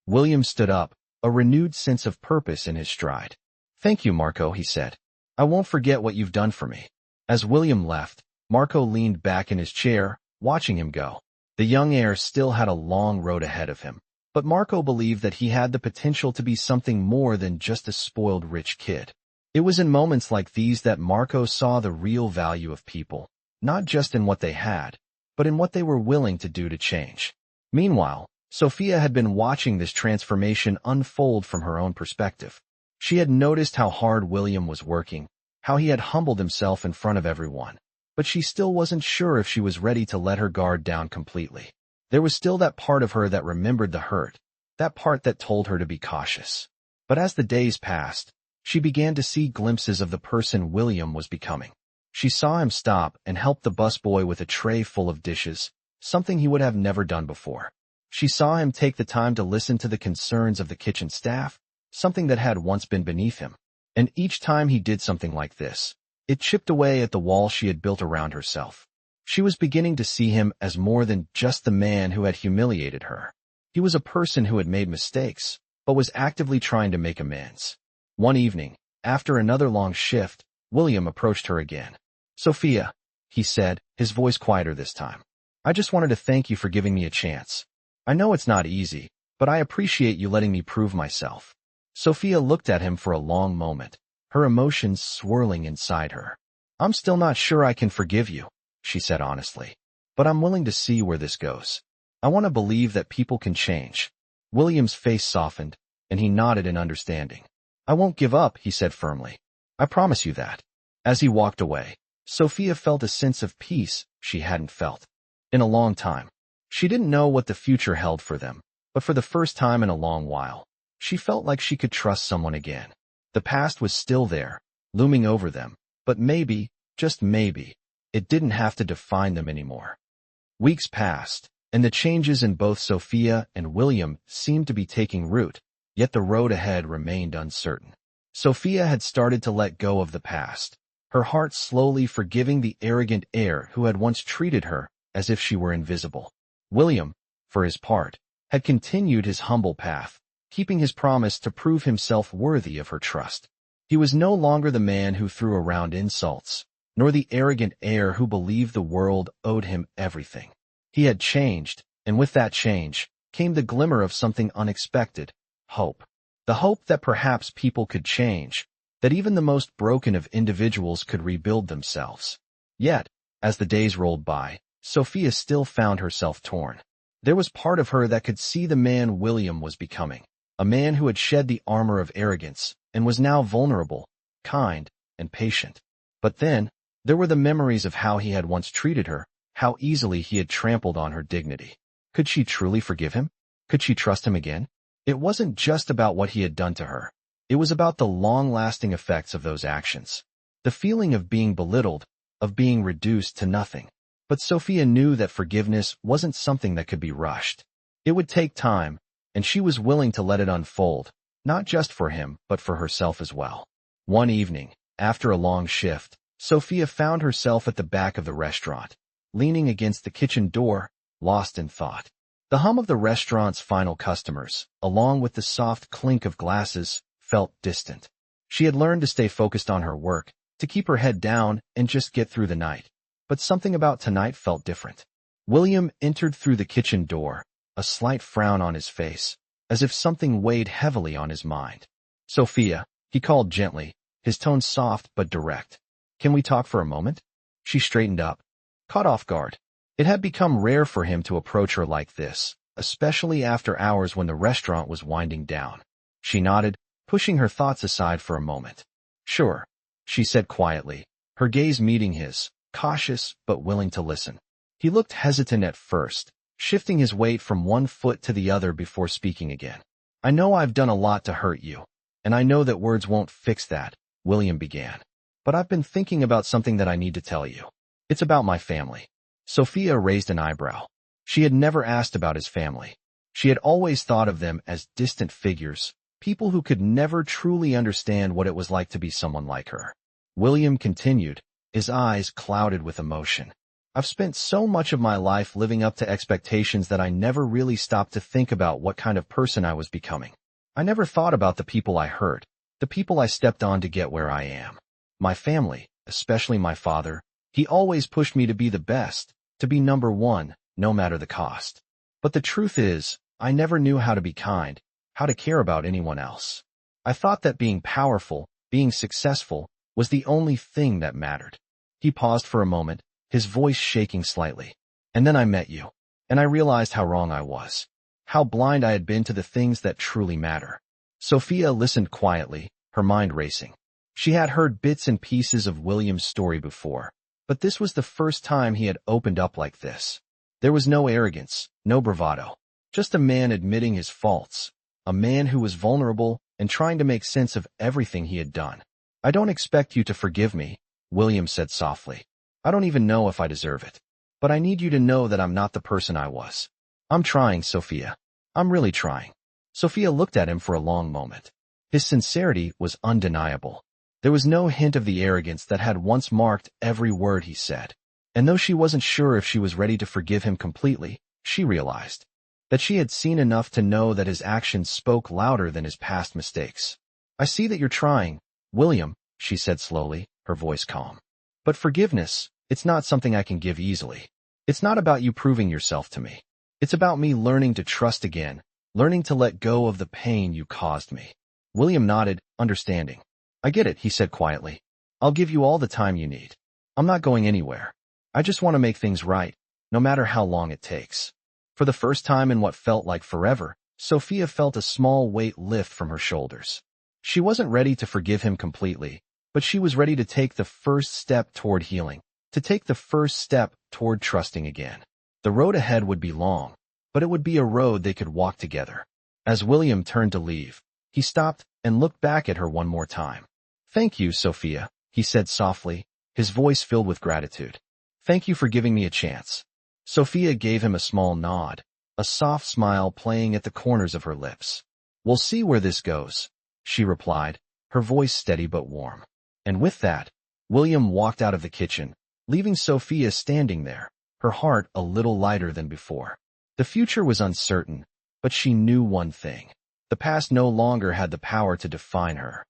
William stood up, a renewed sense of purpose in his stride. Thank you, Marco, he said. I won't forget what you've done for me. As William left, Marco leaned back in his chair, watching him go. The young heir still had a long road ahead of him, but Marco believed that he had the potential to be something more than just a spoiled rich kid. It was in moments like these that Marco saw the real value of people, not just in what they had, but in what they were willing to do to change. Meanwhile, Sophia had been watching this transformation unfold from her own perspective. She had noticed how hard William was working, how he had humbled himself in front of everyone, but she still wasn't sure if she was ready to let her guard down completely. There was still that part of her that remembered the hurt, that part that told her to be cautious. But as the days passed, she began to see glimpses of the person William was becoming. She saw him stop and help the busboy with a tray full of dishes, something he would have never done before. She saw him take the time to listen to the concerns of the kitchen staff, something that had once been beneath him. And each time he did something like this, it chipped away at the wall she had built around herself. She was beginning to see him as more than just the man who had humiliated her. He was a person who had made mistakes, but was actively trying to make amends. One evening, after another long shift, William approached her again. Sophia, he said, his voice quieter this time. I just wanted to thank you for giving me a chance. I know it's not easy, but I appreciate you letting me prove myself. Sophia looked at him for a long moment, her emotions swirling inside her. I'm still not sure I can forgive you, she said honestly, but I'm willing to see where this goes. I want to believe that people can change. William's face softened, and he nodded in understanding. I won't give up, he said firmly. I promise you that. As he walked away, Sophia felt a sense of peace she hadn't felt in a long time. She didn't know what the future held for them, but for the first time in a long while, she felt like she could trust someone again. The past was still there, looming over them, but maybe, just maybe, it didn't have to define them anymore. Weeks passed, and the changes in both Sophia and William seemed to be taking root, yet the road ahead remained uncertain. Sophia had started to let go of the past, her heart slowly forgiving the arrogant heir who had once treated her as if she were invisible. William, for his part, had continued his humble path, keeping his promise to prove himself worthy of her trust. He was no longer the man who threw around insults, nor the arrogant heir who believed the world owed him everything. He had changed, and with that change came the glimmer of something unexpected, hope. The hope that perhaps people could change, that even the most broken of individuals could rebuild themselves. Yet, as the days rolled by, Sophia still found herself torn. There was part of her that could see the man William was becoming, a man who had shed the armor of arrogance and was now vulnerable, kind, and patient. But then, there were the memories of how he had once treated her, how easily he had trampled on her dignity. Could she truly forgive him? Could she trust him again? It wasn't just about what he had done to her. It was about the long-lasting effects of those actions. The feeling of being belittled, of being reduced to nothing. But Sophia knew that forgiveness wasn't something that could be rushed. It would take time, and she was willing to let it unfold, not just for him, but for herself as well. One evening, after a long shift, Sophia found herself at the back of the restaurant, leaning against the kitchen door, lost in thought. The hum of the restaurant's final customers, along with the soft clink of glasses, felt distant. She had learned to stay focused on her work, to keep her head down and just get through the night. But something about tonight felt different. William entered through the kitchen door, a slight frown on his face, as if something weighed heavily on his mind. Sophia, he called gently, his tone soft but direct. Can we talk for a moment? She straightened up, caught off guard. It had become rare for him to approach her like this, especially after hours when the restaurant was winding down. She nodded, pushing her thoughts aside for a moment. Sure, she said quietly, her gaze meeting his, cautious but willing to listen. He looked hesitant at first, shifting his weight from one foot to the other before speaking again. I know I've done a lot to hurt you, and I know that words won't fix that, William began. but I've been thinking about something that I need to tell you. It's about my family." Sophia raised an eyebrow. She had never asked about his family. She had always thought of them as distant figures, people who could never truly understand what it was like to be someone like her. William continued, his eyes clouded with emotion. "I've spent so much of my life living up to expectations that I never really stopped to think about what kind of person I was becoming. I never thought about the people I hurt, the people I stepped on to get where I am. My family, especially my father, he always pushed me to be the best, to be number one, no matter the cost. But the truth is, I never knew how to be kind, how to care about anyone else. I thought that being powerful, being successful, was the only thing that mattered." He paused for a moment, his voice shaking slightly. "And then I met you, and I realized how wrong I was, how blind I had been to the things that truly matter." Sophia listened quietly, her mind racing. She had heard bits and pieces of William's story before, but this was the first time he had opened up like this. There was no arrogance, no bravado, just a man admitting his faults, a man who was vulnerable and trying to make sense of everything he had done. "I don't expect you to forgive me," William said softly. "I don't even know if I deserve it. But I need you to know that I'm not the person I was. I'm trying, Sophia. I'm really trying." Sophia looked at him for a long moment. His sincerity was undeniable. There was no hint of the arrogance that had once marked every word he said. And though she wasn't sure if she was ready to forgive him completely, she realized that she had seen enough to know that his actions spoke louder than his past mistakes. "I see that you're trying, William," she said slowly, her voice calm. "But forgiveness, it's not something I can give easily. It's not about you proving yourself to me. It's about me learning to trust again, learning to let go of the pain you caused me." William nodded, understanding. "I get it," he said quietly. "I'll give you all the time you need. I'm not going anywhere. I just want to make things right, no matter how long it takes." For the first time in what felt like forever, Sophia felt a small weight lift from her shoulders. She wasn't ready to forgive him completely, but she was ready to take the first step toward healing, to take the first step toward trusting again. The road ahead would be long, but it would be a road they could walk together. As William turned to leave, he stopped and looked back at her one more time. "Thank you, Sophia," he said softly, his voice filled with gratitude. "Thank you for giving me a chance." Sophia gave him a small nod, a soft smile playing at the corners of her lips. "We'll see where this goes," she replied, her voice steady but warm. And with that, William walked out of the kitchen, leaving Sophia standing there, her heart a little lighter than before. The future was uncertain, but she knew one thing. The past no longer had the power to define her.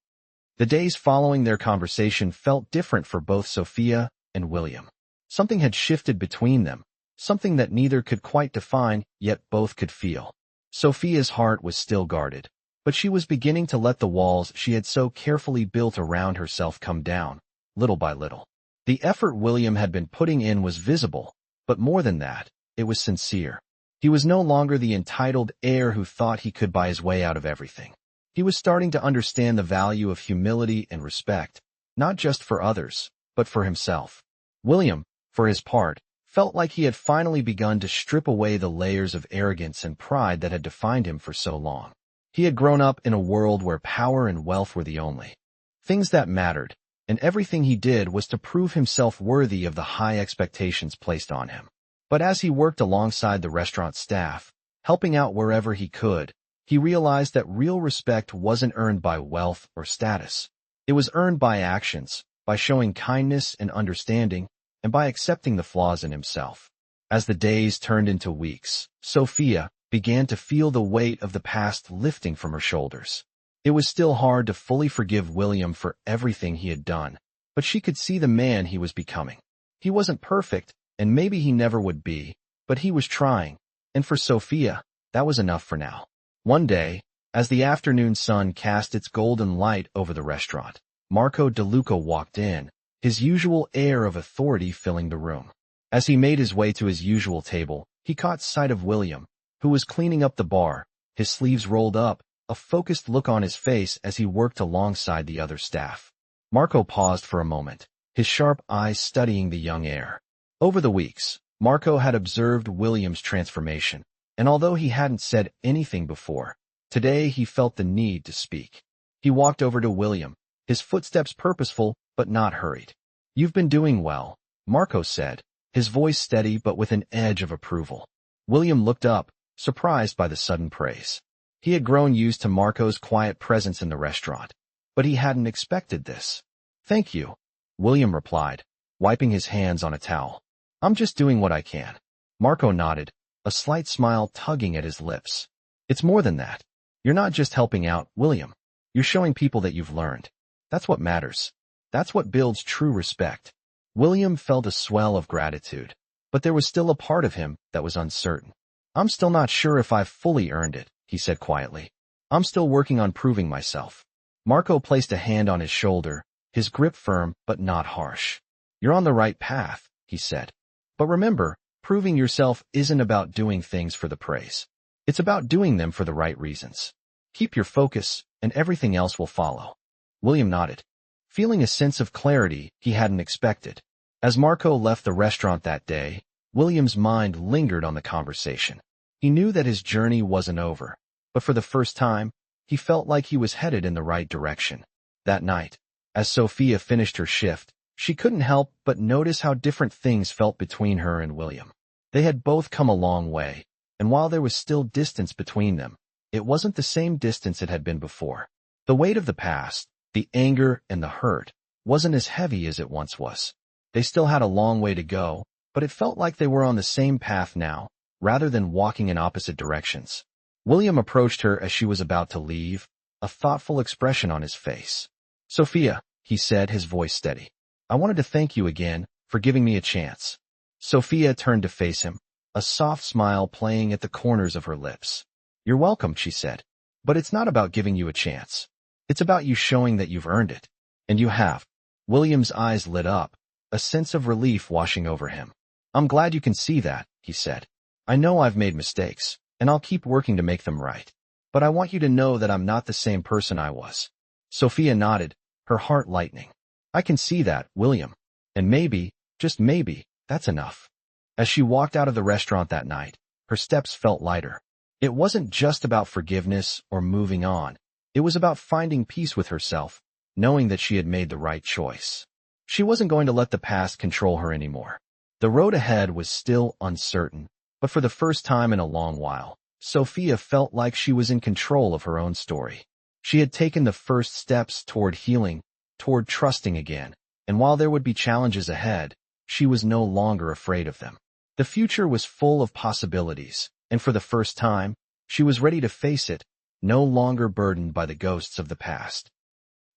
The days following their conversation felt different for both Sophia and William. Something had shifted between them, something that neither could quite define, yet both could feel. Sophia's heart was still guarded, but she was beginning to let the walls she had so carefully built around herself come down, little by little. The effort William had been putting in was visible, but more than that, it was sincere. He was no longer the entitled heir who thought he could buy his way out of everything. He was starting to understand the value of humility and respect, not just for others, but for himself. William, for his part, felt like he had finally begun to strip away the layers of arrogance and pride that had defined him for so long. He had grown up in a world where power and wealth were the only things that mattered, and everything he did was to prove himself worthy of the high expectations placed on him. But as he worked alongside the restaurant staff, helping out wherever he could, he realized that real respect wasn't earned by wealth or status. It was earned by actions, by showing kindness and understanding, and by accepting the flaws in himself. As the days turned into weeks, Sophia began to feel the weight of the past lifting from her shoulders. It was still hard to fully forgive William for everything he had done, but she could see the man he was becoming. He wasn't perfect, and maybe he never would be, but he was trying, and for Sophia, that was enough for now. One day, as the afternoon sun cast its golden light over the restaurant, Marco DeLuca walked in, his usual air of authority filling the room. As he made his way to his usual table, he caught sight of William, who was cleaning up the bar, his sleeves rolled up, a focused look on his face as he worked alongside the other staff. Marco paused for a moment, his sharp eyes studying the young heir. Over the weeks, Marco had observed William's transformation, and although he hadn't said anything before, today he felt the need to speak. He walked over to William, his footsteps purposeful but not hurried. "You've been doing well," Marco said, his voice steady but with an edge of approval. William looked up, surprised by the sudden praise. He had grown used to Marco's quiet presence in the restaurant, but he hadn't expected this. "Thank you," William replied, wiping his hands on a towel. "I'm just doing what I can." Marco nodded, a slight smile tugging at his lips. "It's more than that. You're not just helping out, William. You're showing people that you've learned. That's what matters. That's what builds true respect." William felt a swell of gratitude, but there was still a part of him that was uncertain. "I'm still not sure if I've fully earned it," he said quietly. "I'm still working on proving myself." Marco placed a hand on his shoulder, his grip firm but not harsh. "You're on the right path," he said. "But remember, proving yourself isn't about doing things for the praise. It's about doing them for the right reasons. Keep your focus, and everything else will follow." William nodded, feeling a sense of clarity he hadn't expected. As Marco left the restaurant that day, William's mind lingered on the conversation. He knew that his journey wasn't over, but for the first time, he felt like he was headed in the right direction. That night, as Sophia finished her shift, she couldn't help but notice how different things felt between her and William. They had both come a long way, and while there was still distance between them, it wasn't the same distance it had been before. The weight of the past, the anger and the hurt, wasn't as heavy as it once was. They still had a long way to go, but it felt like they were on the same path now, rather than walking in opposite directions. William approached her as she was about to leave, a thoughtful expression on his face. "Sophia," he said, his voice steady, "I wanted to thank you again for giving me a chance." Sophia turned to face him, a soft smile playing at the corners of her lips. "You're welcome," she said. "But it's not about giving you a chance. It's about you showing that you've earned it. And you have." William's eyes lit up, a sense of relief washing over him. "I'm glad you can see that," he said. "I know I've made mistakes, and I'll keep working to make them right. But I want you to know that I'm not the same person I was." Sophia nodded, her heart lightening. "I can see that, William. And maybe, just maybe, that's enough." As she walked out of the restaurant that night, her steps felt lighter. It wasn't just about forgiveness or moving on. It was about finding peace with herself, knowing that she had made the right choice. She wasn't going to let the past control her anymore. The road ahead was still uncertain, but for the first time in a long while, Sophia felt like she was in control of her own story. She had taken the first steps toward healing, toward trusting again, and while there would be challenges ahead, she was no longer afraid of them. The future was full of possibilities, and for the first time, she was ready to face it, no longer burdened by the ghosts of the past.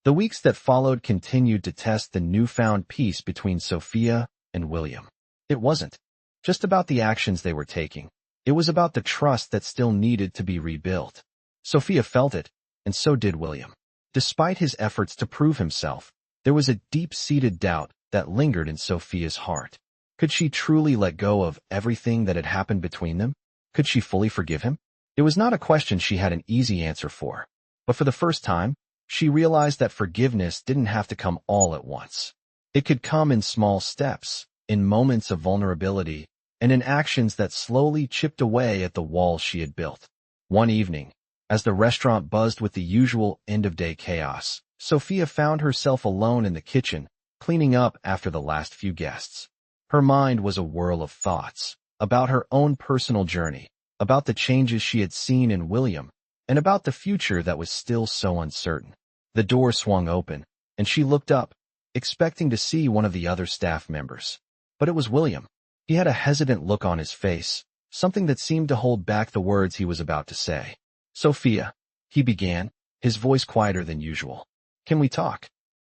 The weeks that followed continued to test the newfound peace between Sophia and William. It wasn't just about the actions they were taking. It was about the trust that still needed to be rebuilt. Sophia felt it, and so did William. Despite his efforts to prove himself, there was a deep-seated doubt that lingered in Sophia's heart. Could she truly let go of everything that had happened between them? Could she fully forgive him? It was not a question she had an easy answer for, but for the first time, she realized that forgiveness didn't have to come all at once. It could come in small steps, in moments of vulnerability, and in actions that slowly chipped away at the walls she had built. One evening, as the restaurant buzzed with the usual end-of-day chaos, Sophia found herself alone in the kitchen, cleaning up after the last few guests. Her mind was a whirl of thoughts, about her own personal journey, about the changes she had seen in William, and about the future that was still so uncertain. The door swung open, and she looked up, expecting to see one of the other staff members. But it was William. He had a hesitant look on his face, something that seemed to hold back the words he was about to say. "Sophia," he began, his voice quieter than usual. "Can we talk?"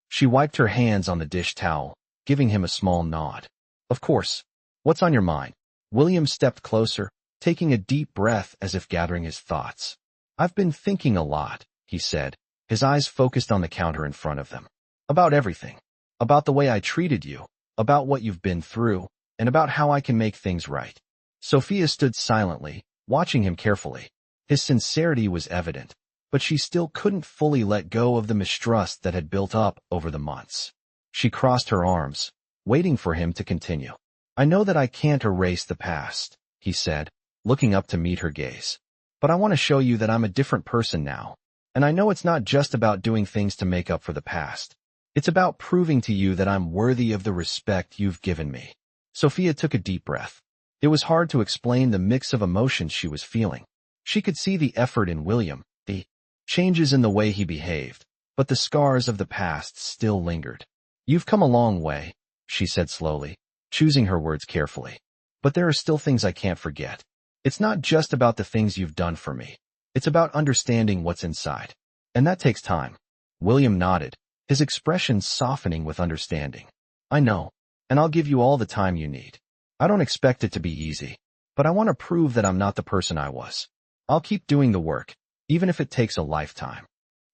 She wiped her hands on the dish towel, giving him a small nod. "Of course. What's on your mind?" William stepped closer, taking a deep breath as if gathering his thoughts. "I've been thinking a lot," he said, his eyes focused on the counter in front of them. "About everything. About the way I treated you, about what you've been through, and about how I can make things right." Sophia stood silently, watching him carefully. His sincerity was evident, but she still couldn't fully let go of the mistrust that had built up over the months. She crossed her arms, waiting for him to continue. "I know that I can't erase the past," he said, looking up to meet her gaze. "But I want to show you that I'm a different person now. And I know it's not just about doing things to make up for the past. It's about proving to you that I'm worthy of the respect you've given me. Sophia took a deep breath. It was hard to explain the mix of emotions she was feeling. She could see the effort in William, the changes in the way he behaved, but the scars of the past still lingered. You've come a long way, she said slowly, choosing her words carefully. But there are still things I can't forget. It's not just about the things you've done for me. It's about understanding what's inside. And that takes time. William nodded, his expression softening with understanding. I know, and I'll give you all the time you need. I don't expect it to be easy, but I want to prove that I'm not the person I was. I'll keep doing the work, even if it takes a lifetime.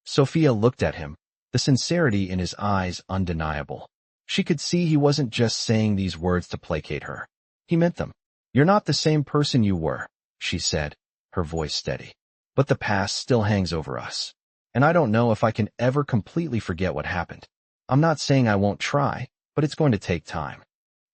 Sophia looked at him, the sincerity in his eyes undeniable. She could see he wasn't just saying these words to placate her. He meant them. You're not the same person you were, she said, her voice steady. But the past still hangs over us. And I don't know if I can ever completely forget what happened. I'm not saying I won't try, but it's going to take time.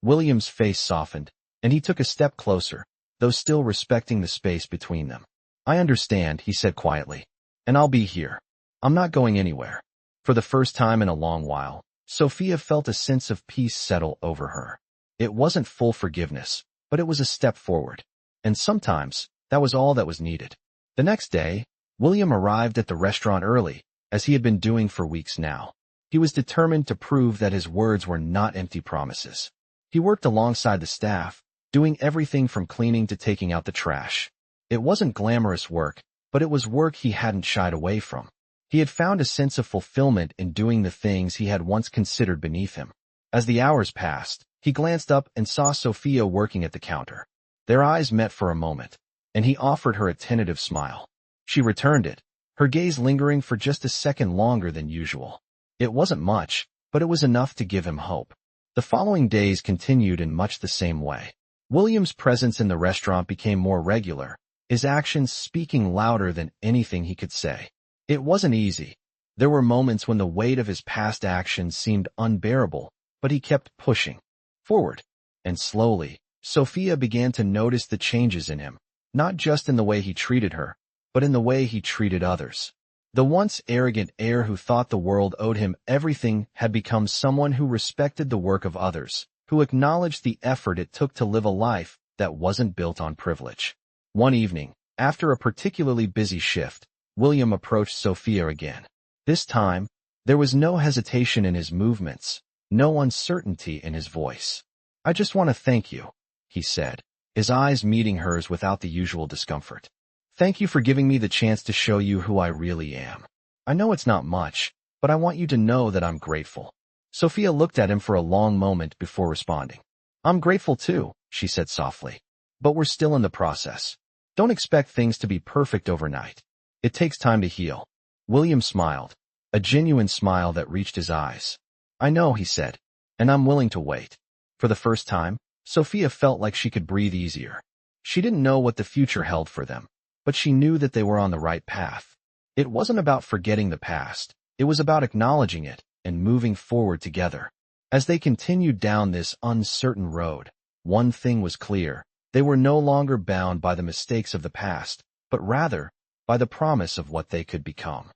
William's face softened, and he took a step closer, though still respecting the space between them. I understand, he said quietly. And I'll be here. I'm not going anywhere. For the first time in a long while, Sophia felt a sense of peace settle over her. It wasn't full forgiveness, but it was a step forward. And sometimes, that was all that was needed. The next day, William arrived at the restaurant early, as he had been doing for weeks now. He was determined to prove that his words were not empty promises. He worked alongside the staff, doing everything from cleaning to taking out the trash. It wasn't glamorous work, but it was work he hadn't shied away from. He had found a sense of fulfillment in doing the things he had once considered beneath him. As the hours passed, he glanced up and saw Sophia working at the counter. Their eyes met for a moment, and he offered her a tentative smile. She returned it, her gaze lingering for just a second longer than usual. It wasn't much, but it was enough to give him hope. The following days continued in much the same way. William's presence in the restaurant became more regular, his actions speaking louder than anything he could say. It wasn't easy. There were moments when the weight of his past actions seemed unbearable, but he kept pushing forward. And slowly, Sophia began to notice the changes in him, not just in the way he treated her, but in the way he treated others. The once arrogant heir who thought the world owed him everything had become someone who respected the work of others, who acknowledged the effort it took to live a life that wasn't built on privilege. One evening, after a particularly busy shift, William approached Sophia again. This time, there was no hesitation in his movements, no uncertainty in his voice. I just want to thank you, he said, his eyes meeting hers without the usual discomfort. Thank you for giving me the chance to show you who I really am. I know it's not much, but I want you to know that I'm grateful. Sophia looked at him for a long moment before responding. I'm grateful too, she said softly. But we're still in the process. Don't expect things to be perfect overnight. It takes time to heal. William smiled, a genuine smile that reached his eyes. I know, he said, and I'm willing to wait. For the first time, Sophia felt like she could breathe easier. She didn't know what the future held for them, but she knew that they were on the right path. It wasn't about forgetting the past. It was about acknowledging it and moving forward together. As they continued down this uncertain road, one thing was clear. They were no longer bound by the mistakes of the past, but rather by the promise of what they could become.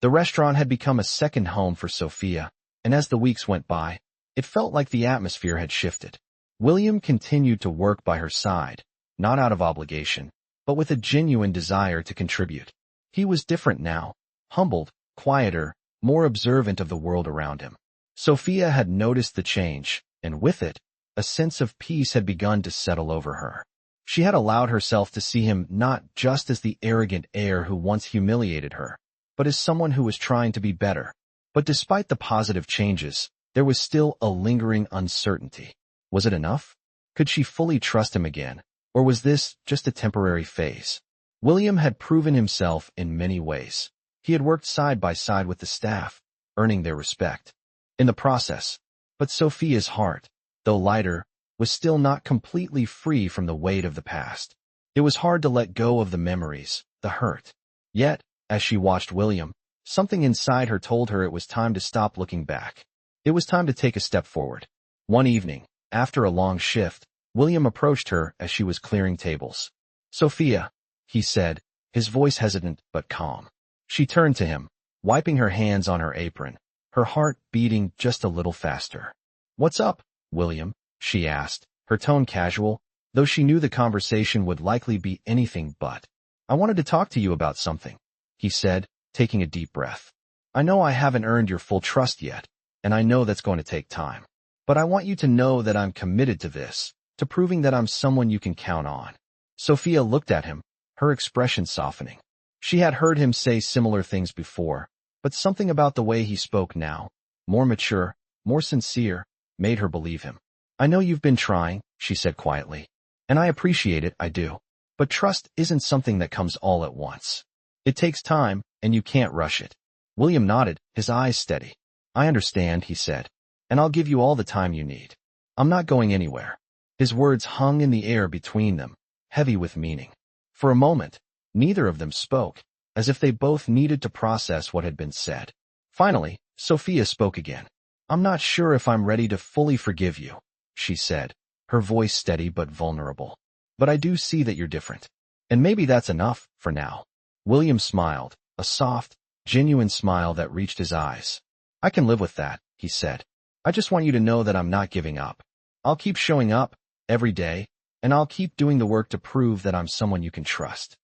The restaurant had become a second home for Sophia, and as the weeks went by, it felt like the atmosphere had shifted. William continued to work by her side, not out of obligation, but with a genuine desire to contribute. He was different now, humbled, quieter, more observant of the world around him. Sophia had noticed the change, and with it, a sense of peace had begun to settle over her. She had allowed herself to see him not just as the arrogant heir who once humiliated her, but as someone who was trying to be better. But despite the positive changes, there was still a lingering uncertainty. Was it enough? Could she fully trust him again? Or was this just a temporary phase? William had proven himself in many ways. He had worked side by side with the staff, earning their respect. In the process, but Sophia's heart, though lighter, was still not completely free from the weight of the past. It was hard to let go of the memories, the hurt. Yet, as she watched William, something inside her told her it was time to stop looking back. It was time to take a step forward. One evening, after a long shift, William approached her as she was clearing tables. Sophia, he said, his voice hesitant but calm. She turned to him, wiping her hands on her apron, her heart beating just a little faster. "What's up, William?" she asked, her tone casual, though she knew the conversation would likely be anything but. "I wanted to talk to you about something," he said, taking a deep breath. "I know I haven't earned your full trust yet, and I know that's going to take time. But I want you to know that I'm committed to this, to proving that I'm someone you can count on." Sophia looked at him, her expression softening. She had heard him say similar things before, but something about the way he spoke now, more mature, more sincere, made her believe him. "I know you've been trying," she said quietly, "and I appreciate it, I do. But trust isn't something that comes all at once. It takes time, and you can't rush it." William nodded, his eyes steady. "I understand," he said, "and I'll give you all the time you need. I'm not going anywhere." His words hung in the air between them, heavy with meaning. For a moment, neither of them spoke, as if they both needed to process what had been said. Finally, Sophia spoke again. "I'm not sure if I'm ready to fully forgive you," she said, her voice steady but vulnerable. "But I do see that you're different. And maybe that's enough, for now." William smiled, a soft, genuine smile that reached his eyes. "I can live with that," he said. "I just want you to know that I'm not giving up. I'll keep showing up, every day, and I'll keep doing the work to prove that I'm someone you can trust."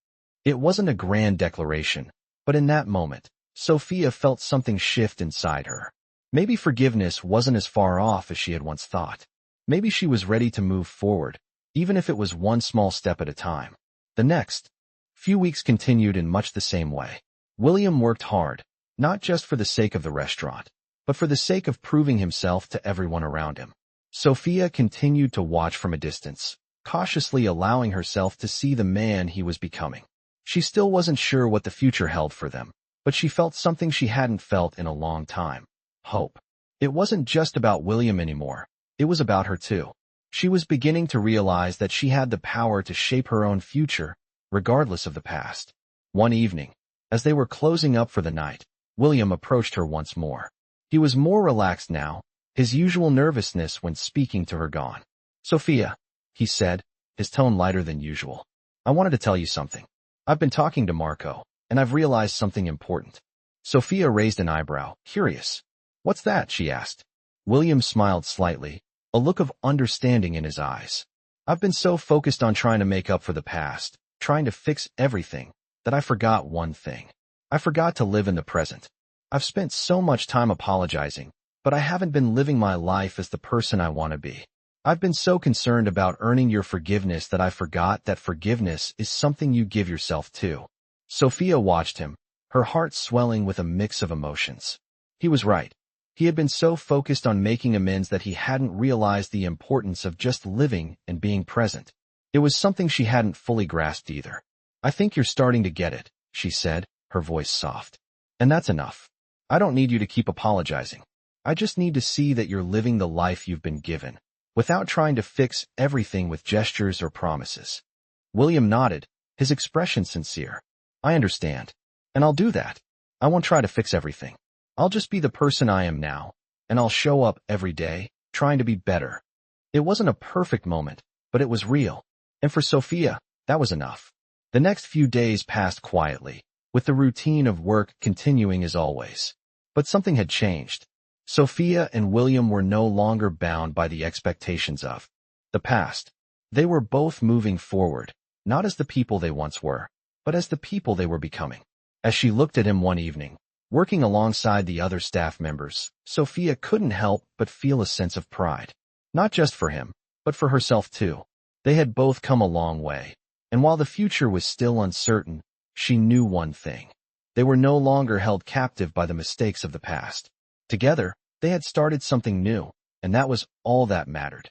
It wasn't a grand declaration, but in that moment, Sophia felt something shift inside her. Maybe forgiveness wasn't as far off as she had once thought. Maybe she was ready to move forward, even if it was one small step at a time. The next few weeks continued in much the same way. William worked hard, not just for the sake of the restaurant, but for the sake of proving himself to everyone around him. Sophia continued to watch from a distance, cautiously allowing herself to see the man he was becoming. She still wasn't sure what the future held for them, but she felt something she hadn't felt in a long time: hope. It wasn't just about William anymore, it was about her too. She was beginning to realize that she had the power to shape her own future, regardless of the past. One evening, as they were closing up for the night, William approached her once more. He was more relaxed now, his usual nervousness when speaking to her gone. "Sophia," he said, his tone lighter than usual, "I wanted to tell you something. I've been talking to Marco, and I've realized something important." Sophia raised an eyebrow, curious. "What's that?" she asked. William smiled slightly, a look of understanding in his eyes. "I've been so focused on trying to make up for the past, trying to fix everything, that I forgot one thing. I forgot to live in the present. I've spent so much time apologizing, but I haven't been living my life as the person I want to be. I've been so concerned about earning your forgiveness that I forgot that forgiveness is something you give yourself too." Sophia watched him, her heart swelling with a mix of emotions. He was right. He had been so focused on making amends that he hadn't realized the importance of just living and being present. It was something she hadn't fully grasped either. "I think you're starting to get it," she said, her voice soft. "And that's enough. I don't need you to keep apologizing. I just need to see that you're living the life you've been given, without trying to fix everything with gestures or promises." William nodded, his expression sincere. "I understand. And I'll do that. I won't try to fix everything. I'll just be the person I am now, and I'll show up every day, trying to be better." It wasn't a perfect moment, but it was real. And for Sophia, that was enough. The next few days passed quietly, with the routine of work continuing as always. But something had changed. Sophia and William were no longer bound by the expectations of the past. They were both moving forward, not as the people they once were, but as the people they were becoming. As she looked at him one evening, working alongside the other staff members, Sophia couldn't help but feel a sense of pride. Not just for him, but for herself too. They had both come a long way, and while the future was still uncertain, she knew one thing. They were no longer held captive by the mistakes of the past. Together, they had started something new, and that was all that mattered.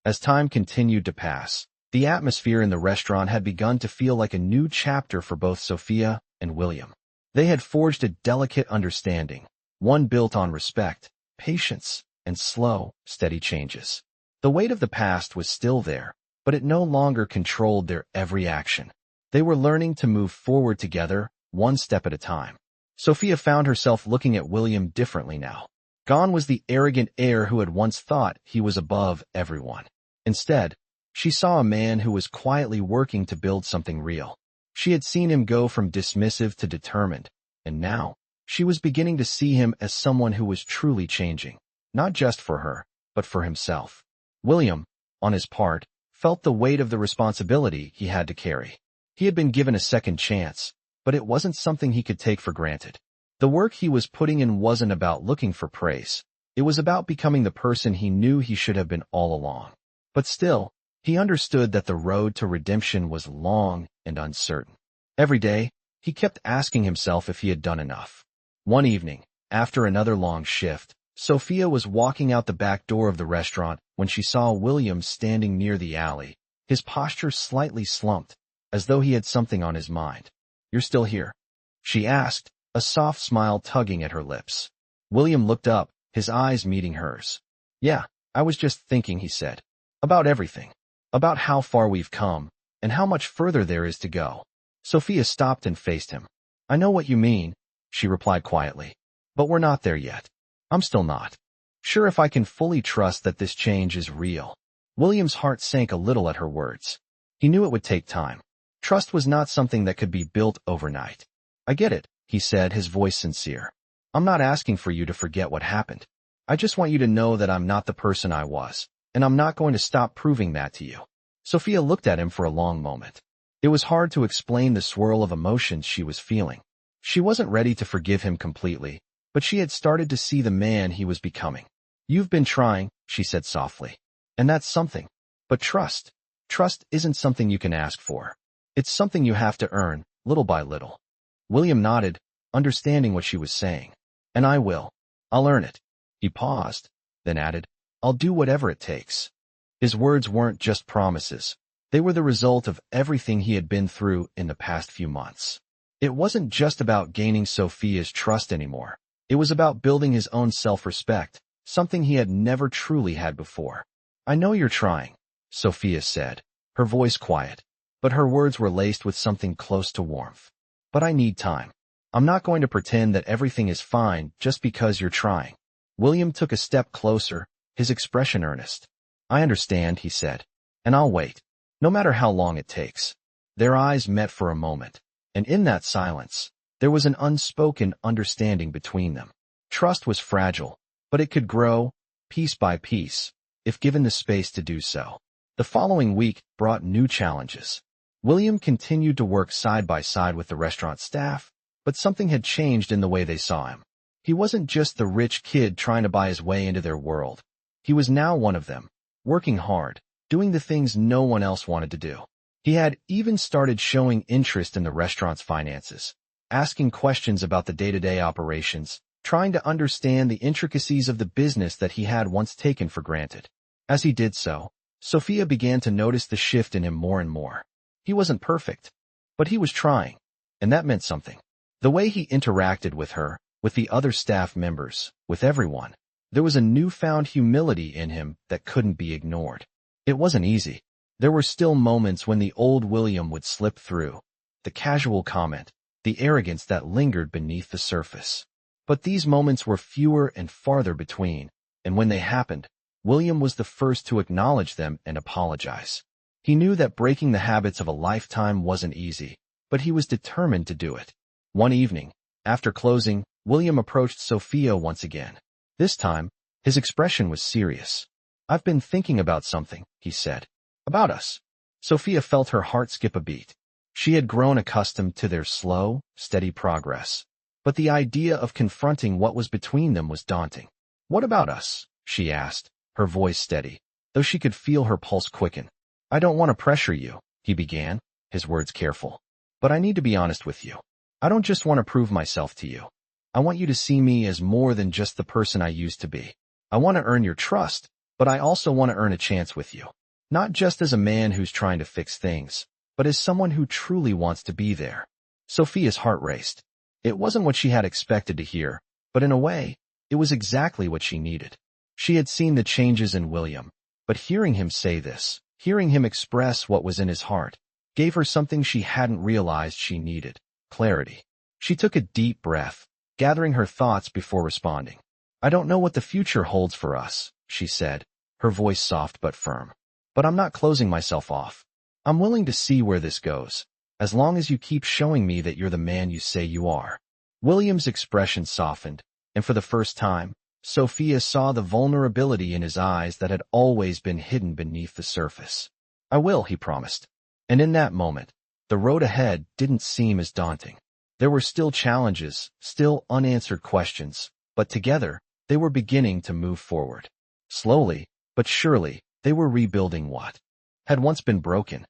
As time continued to pass, the atmosphere in the restaurant had begun to feel like a new chapter for both Sophia and William. They had forged a delicate understanding, one built on respect, patience, and slow, steady changes. The weight of the past was still there, but it no longer controlled their every action. They were learning to move forward together, one step at a time. Sophia found herself looking at William differently now. Gone was the arrogant heir who had once thought he was above everyone. Instead, she saw a man who was quietly working to build something real. She had seen him go from dismissive to determined, And now, she was beginning to see him as someone who was truly changing, not just for her, but for himself. William, on his part, felt the weight of the responsibility he had to carry. He had been given a second chance, but it wasn't something he could take for granted. The work he was putting in wasn't about looking for praise. It was about becoming the person he knew he should have been all along. But still, he understood that the road to redemption was long and uncertain. Every day, he kept asking himself if he had done enough. One evening, after another long shift, Sophia was walking out the back door of the restaurant when she saw William standing near the alley, his posture slightly slumped, as though he had something on his mind. "You're still here?" she asked, a soft smile tugging at her lips. William looked up, his eyes meeting hers. "Yeah, I was just thinking," he said. "About everything. About how far we've come, and how much further there is to go." Sophia stopped and faced him. "I know what you mean," she replied quietly. "But we're not there yet. I'm still not sure if I can fully trust that this change is real." William's heart sank a little at her words. He knew it would take time. Trust was not something that could be built overnight. "I get it," he said, his voice sincere. "I'm not asking for you to forget what happened. I just want you to know that I'm not the person I was, and I'm not going to stop proving that to you." Sophia looked at him for a long moment. It was hard to explain the swirl of emotions she was feeling. She wasn't ready to forgive him completely, but she had started to see the man he was becoming. "You've been trying," she said softly. "And that's something. But trust isn't something you can ask for. It's something you have to earn, little by little." William nodded, understanding what she was saying. "And I will. I'll earn it." He paused, then added, "I'll do whatever it takes." His words weren't just promises. They were the result of everything he had been through in the past few months. It wasn't just about gaining Sophia's trust anymore. It was about building his own self-respect, something he had never truly had before. "I know you're trying," Sophia said, her voice quiet, but her words were laced with something close to warmth. "But I need time. I'm not going to pretend that everything is fine just because you're trying." William took a step closer, his expression earnest. "I understand," he said, "and I'll wait, no matter how long it takes." Their eyes met for a moment, and in that silence, there was an unspoken understanding between them. Trust was fragile, but it could grow, piece by piece, if given the space to do so. The following week brought new challenges. William continued to work side by side with the restaurant staff, but something had changed in the way they saw him. He wasn't just the rich kid trying to buy his way into their world. He was now one of them, working hard, doing the things no one else wanted to do. He had even started showing interest in the restaurant's finances, asking questions about the day-to-day operations, trying to understand the intricacies of the business that he had once taken for granted. As he did so, Sophia began to notice the shift in him more and more. He wasn't perfect, but he was trying, and that meant something. The way he interacted with her, with the other staff members, with everyone, there was a newfound humility in him that couldn't be ignored. It wasn't easy. There were still moments when the old William would slip through, the casual comment, the arrogance that lingered beneath the surface. But these moments were fewer and farther between, and when they happened, William was the first to acknowledge them and apologize. He knew that breaking the habits of a lifetime wasn't easy, but he was determined to do it. One evening, after closing, William approached Sophia once again. This time, his expression was serious. "I've been thinking about something," he said. "About us." Sophia felt her heart skip a beat. She had grown accustomed to their slow, steady progress. But the idea of confronting what was between them was daunting. "What about us?" she asked, her voice steady, though she could feel her pulse quicken. "I don't want to pressure you," he began, his words careful. "But I need to be honest with you. I don't just want to prove myself to you. I want you to see me as more than just the person I used to be. I want to earn your trust, but I also want to earn a chance with you. Not just as a man who's trying to fix things, but as someone who truly wants to be there." Sophia's heart raced. It wasn't what she had expected to hear, but in a way, it was exactly what she needed. She had seen the changes in William, but hearing him say this, hearing him express what was in his heart, gave her something she hadn't realized she needed: clarity. She took a deep breath, gathering her thoughts before responding. "I don't know what the future holds for us," she said, her voice soft but firm. "But I'm not closing myself off. I'm willing to see where this goes, as long as you keep showing me that you're the man you say you are." William's expression softened, and for the first time, Sophia saw the vulnerability in his eyes that had always been hidden beneath the surface. "I will," he promised. And in that moment, the road ahead didn't seem as daunting. There were still challenges, still unanswered questions, but together, they were beginning to move forward. Slowly, but surely, they were rebuilding what had once been broken.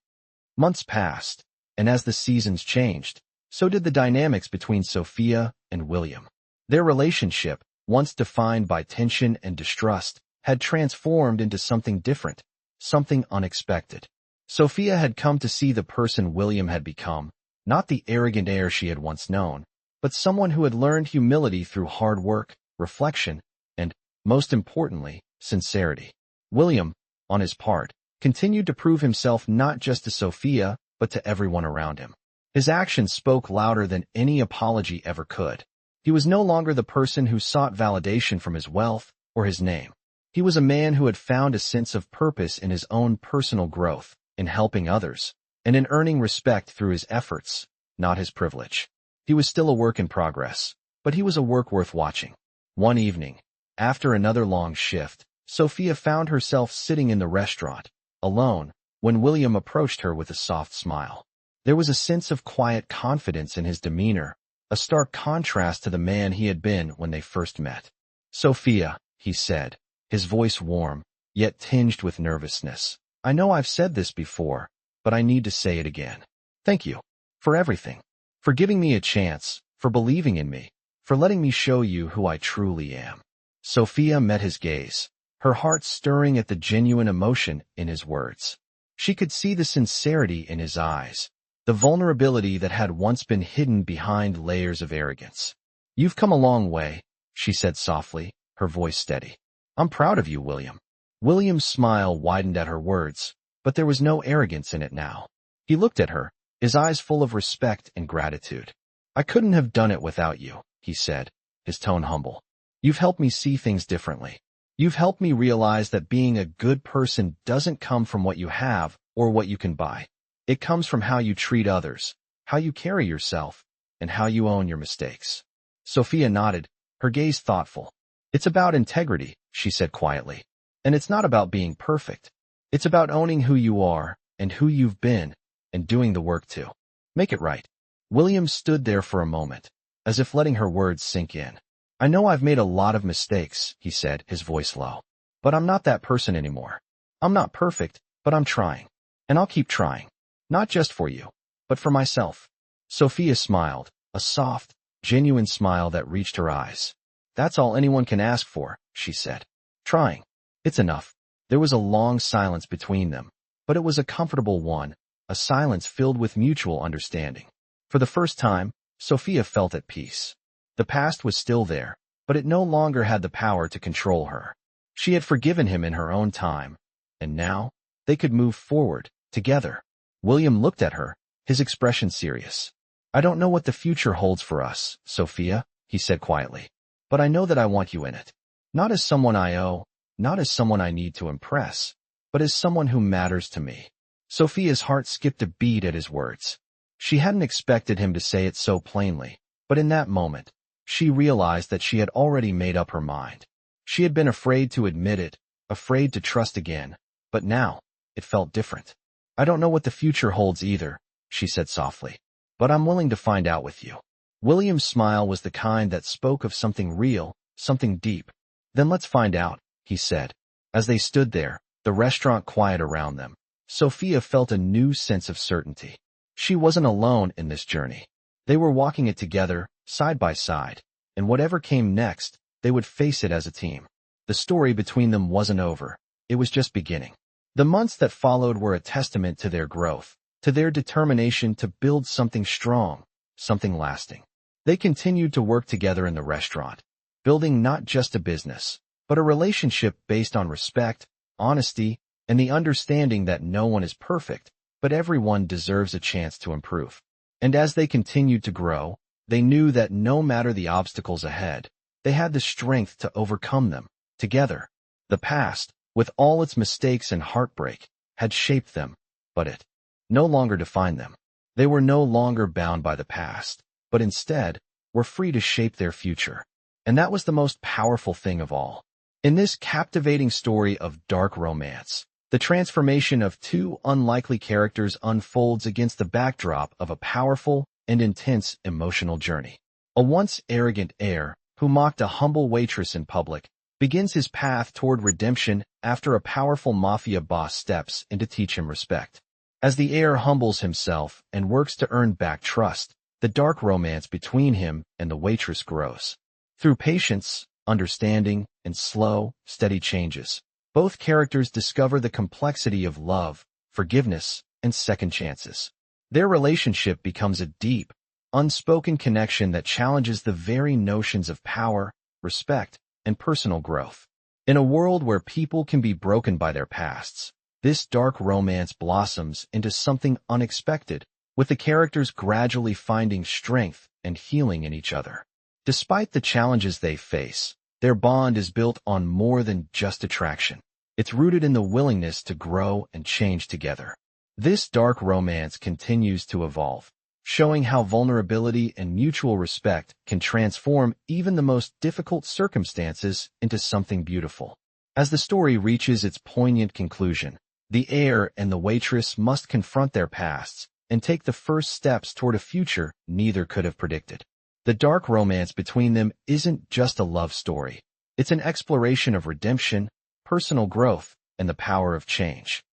Months passed, and as the seasons changed, so did the dynamics between Sophia and William. Their relationship, once defined by tension and distrust, had transformed into something different, something unexpected. Sophia had come to see the person William had become, not the arrogant heir she had once known, but someone who had learned humility through hard work, reflection, and, most importantly, sincerity. William, on his part, continued to prove himself not just to Sophia, but to everyone around him. His actions spoke louder than any apology ever could. He was no longer the person who sought validation from his wealth or his name. He was a man who had found a sense of purpose in his own personal growth, in helping others, and in earning respect through his efforts, not his privilege. He was still a work in progress, but he was a work worth watching. One evening, after another long shift, Sophia found herself sitting in the restaurant, alone, when William approached her with a soft smile. There was a sense of quiet confidence in his demeanor, a stark contrast to the man he had been when they first met. "Sophia," he said, his voice warm, yet tinged with nervousness. "I know I've said this before, but I need to say it again. Thank you. For everything. For giving me a chance, for believing in me, for letting me show you who I truly am." Sophia met his gaze, her heart stirring at the genuine emotion in his words. She could see the sincerity in his eyes, the vulnerability that had once been hidden behind layers of arrogance. "You've come a long way," she said softly, her voice steady. "I'm proud of you, William." William's smile widened at her words, but there was no arrogance in it now. He looked at her, his eyes full of respect and gratitude. "I couldn't have done it without you," he said, his tone humble. "You've helped me see things differently. You've helped me realize that being a good person doesn't come from what you have or what you can buy. It comes from how you treat others, how you carry yourself, and how you own your mistakes." Sophia nodded, her gaze thoughtful. "It's about integrity," she said quietly. "And it's not about being perfect. It's about owning who you are and who you've been and doing the work to make it right." William stood there for a moment, as if letting her words sink in. "I know I've made a lot of mistakes," he said, his voice low. "But I'm not that person anymore. I'm not perfect, but I'm trying. And I'll keep trying. Not just for you, but for myself." Sophia smiled, a soft, genuine smile that reached her eyes. "That's all anyone can ask for," she said. "Trying. It's enough." There was a long silence between them, but it was a comfortable one, a silence filled with mutual understanding. For the first time, Sophia felt at peace. The past was still there, but it no longer had the power to control her. She had forgiven him in her own time, and now, they could move forward, together. William looked at her, his expression serious. "I don't know what the future holds for us, Sophia," he said quietly. "But I know that I want you in it. Not as someone I owe, not as someone I need to impress, but as someone who matters to me." Sophia's heart skipped a beat at his words. She hadn't expected him to say it so plainly, but in that moment, she realized that she had already made up her mind. She had been afraid to admit it, afraid to trust again, but now, it felt different. "I don't know what the future holds either," she said softly, "but I'm willing to find out with you." William's smile was the kind that spoke of something real, something deep. "Then let's find out," he said. As they stood there, the restaurant quiet around them, Sophia felt a new sense of certainty. She wasn't alone in this journey. They were walking it together, side by side, and whatever came next, they would face it as a team. The story between them wasn't over. It was just beginning. The months that followed were a testament to their growth, to their determination to build something strong, something lasting. They continued to work together in the restaurant, building not just a business, but a relationship based on respect, honesty, and the understanding that no one is perfect, but everyone deserves a chance to improve. And as they continued to grow, they knew that no matter the obstacles ahead, they had the strength to overcome them, together. The past, with all its mistakes and heartbreak, had shaped them, but it no longer defined them. They were no longer bound by the past, but instead, were free to shape their future. And that was the most powerful thing of all. In this captivating story of dark romance, the transformation of two unlikely characters unfolds against the backdrop of a powerful and intense emotional journey. A once arrogant heir, who mocked a humble waitress in public, begins his path toward redemption after a powerful mafia boss steps in to teach him respect. As the heir humbles himself and works to earn back trust, the dark romance between him and the waitress grows. Through patience, understanding, and slow, steady changes, both characters discover the complexity of love, forgiveness, and second chances. Their relationship becomes a deep, unspoken connection that challenges the very notions of power, respect, and personal growth. In a world where people can be broken by their pasts, this dark romance blossoms into something unexpected, with the characters gradually finding strength and healing in each other. Despite the challenges they face, their bond is built on more than just attraction. It's rooted in the willingness to grow and change together. This dark romance continues to evolve, showing how vulnerability and mutual respect can transform even the most difficult circumstances into something beautiful. As the story reaches its poignant conclusion, the heir and the waitress must confront their pasts and take the first steps toward a future neither could have predicted. The dark romance between them isn't just a love story. It's an exploration of redemption, personal growth, and the power of change.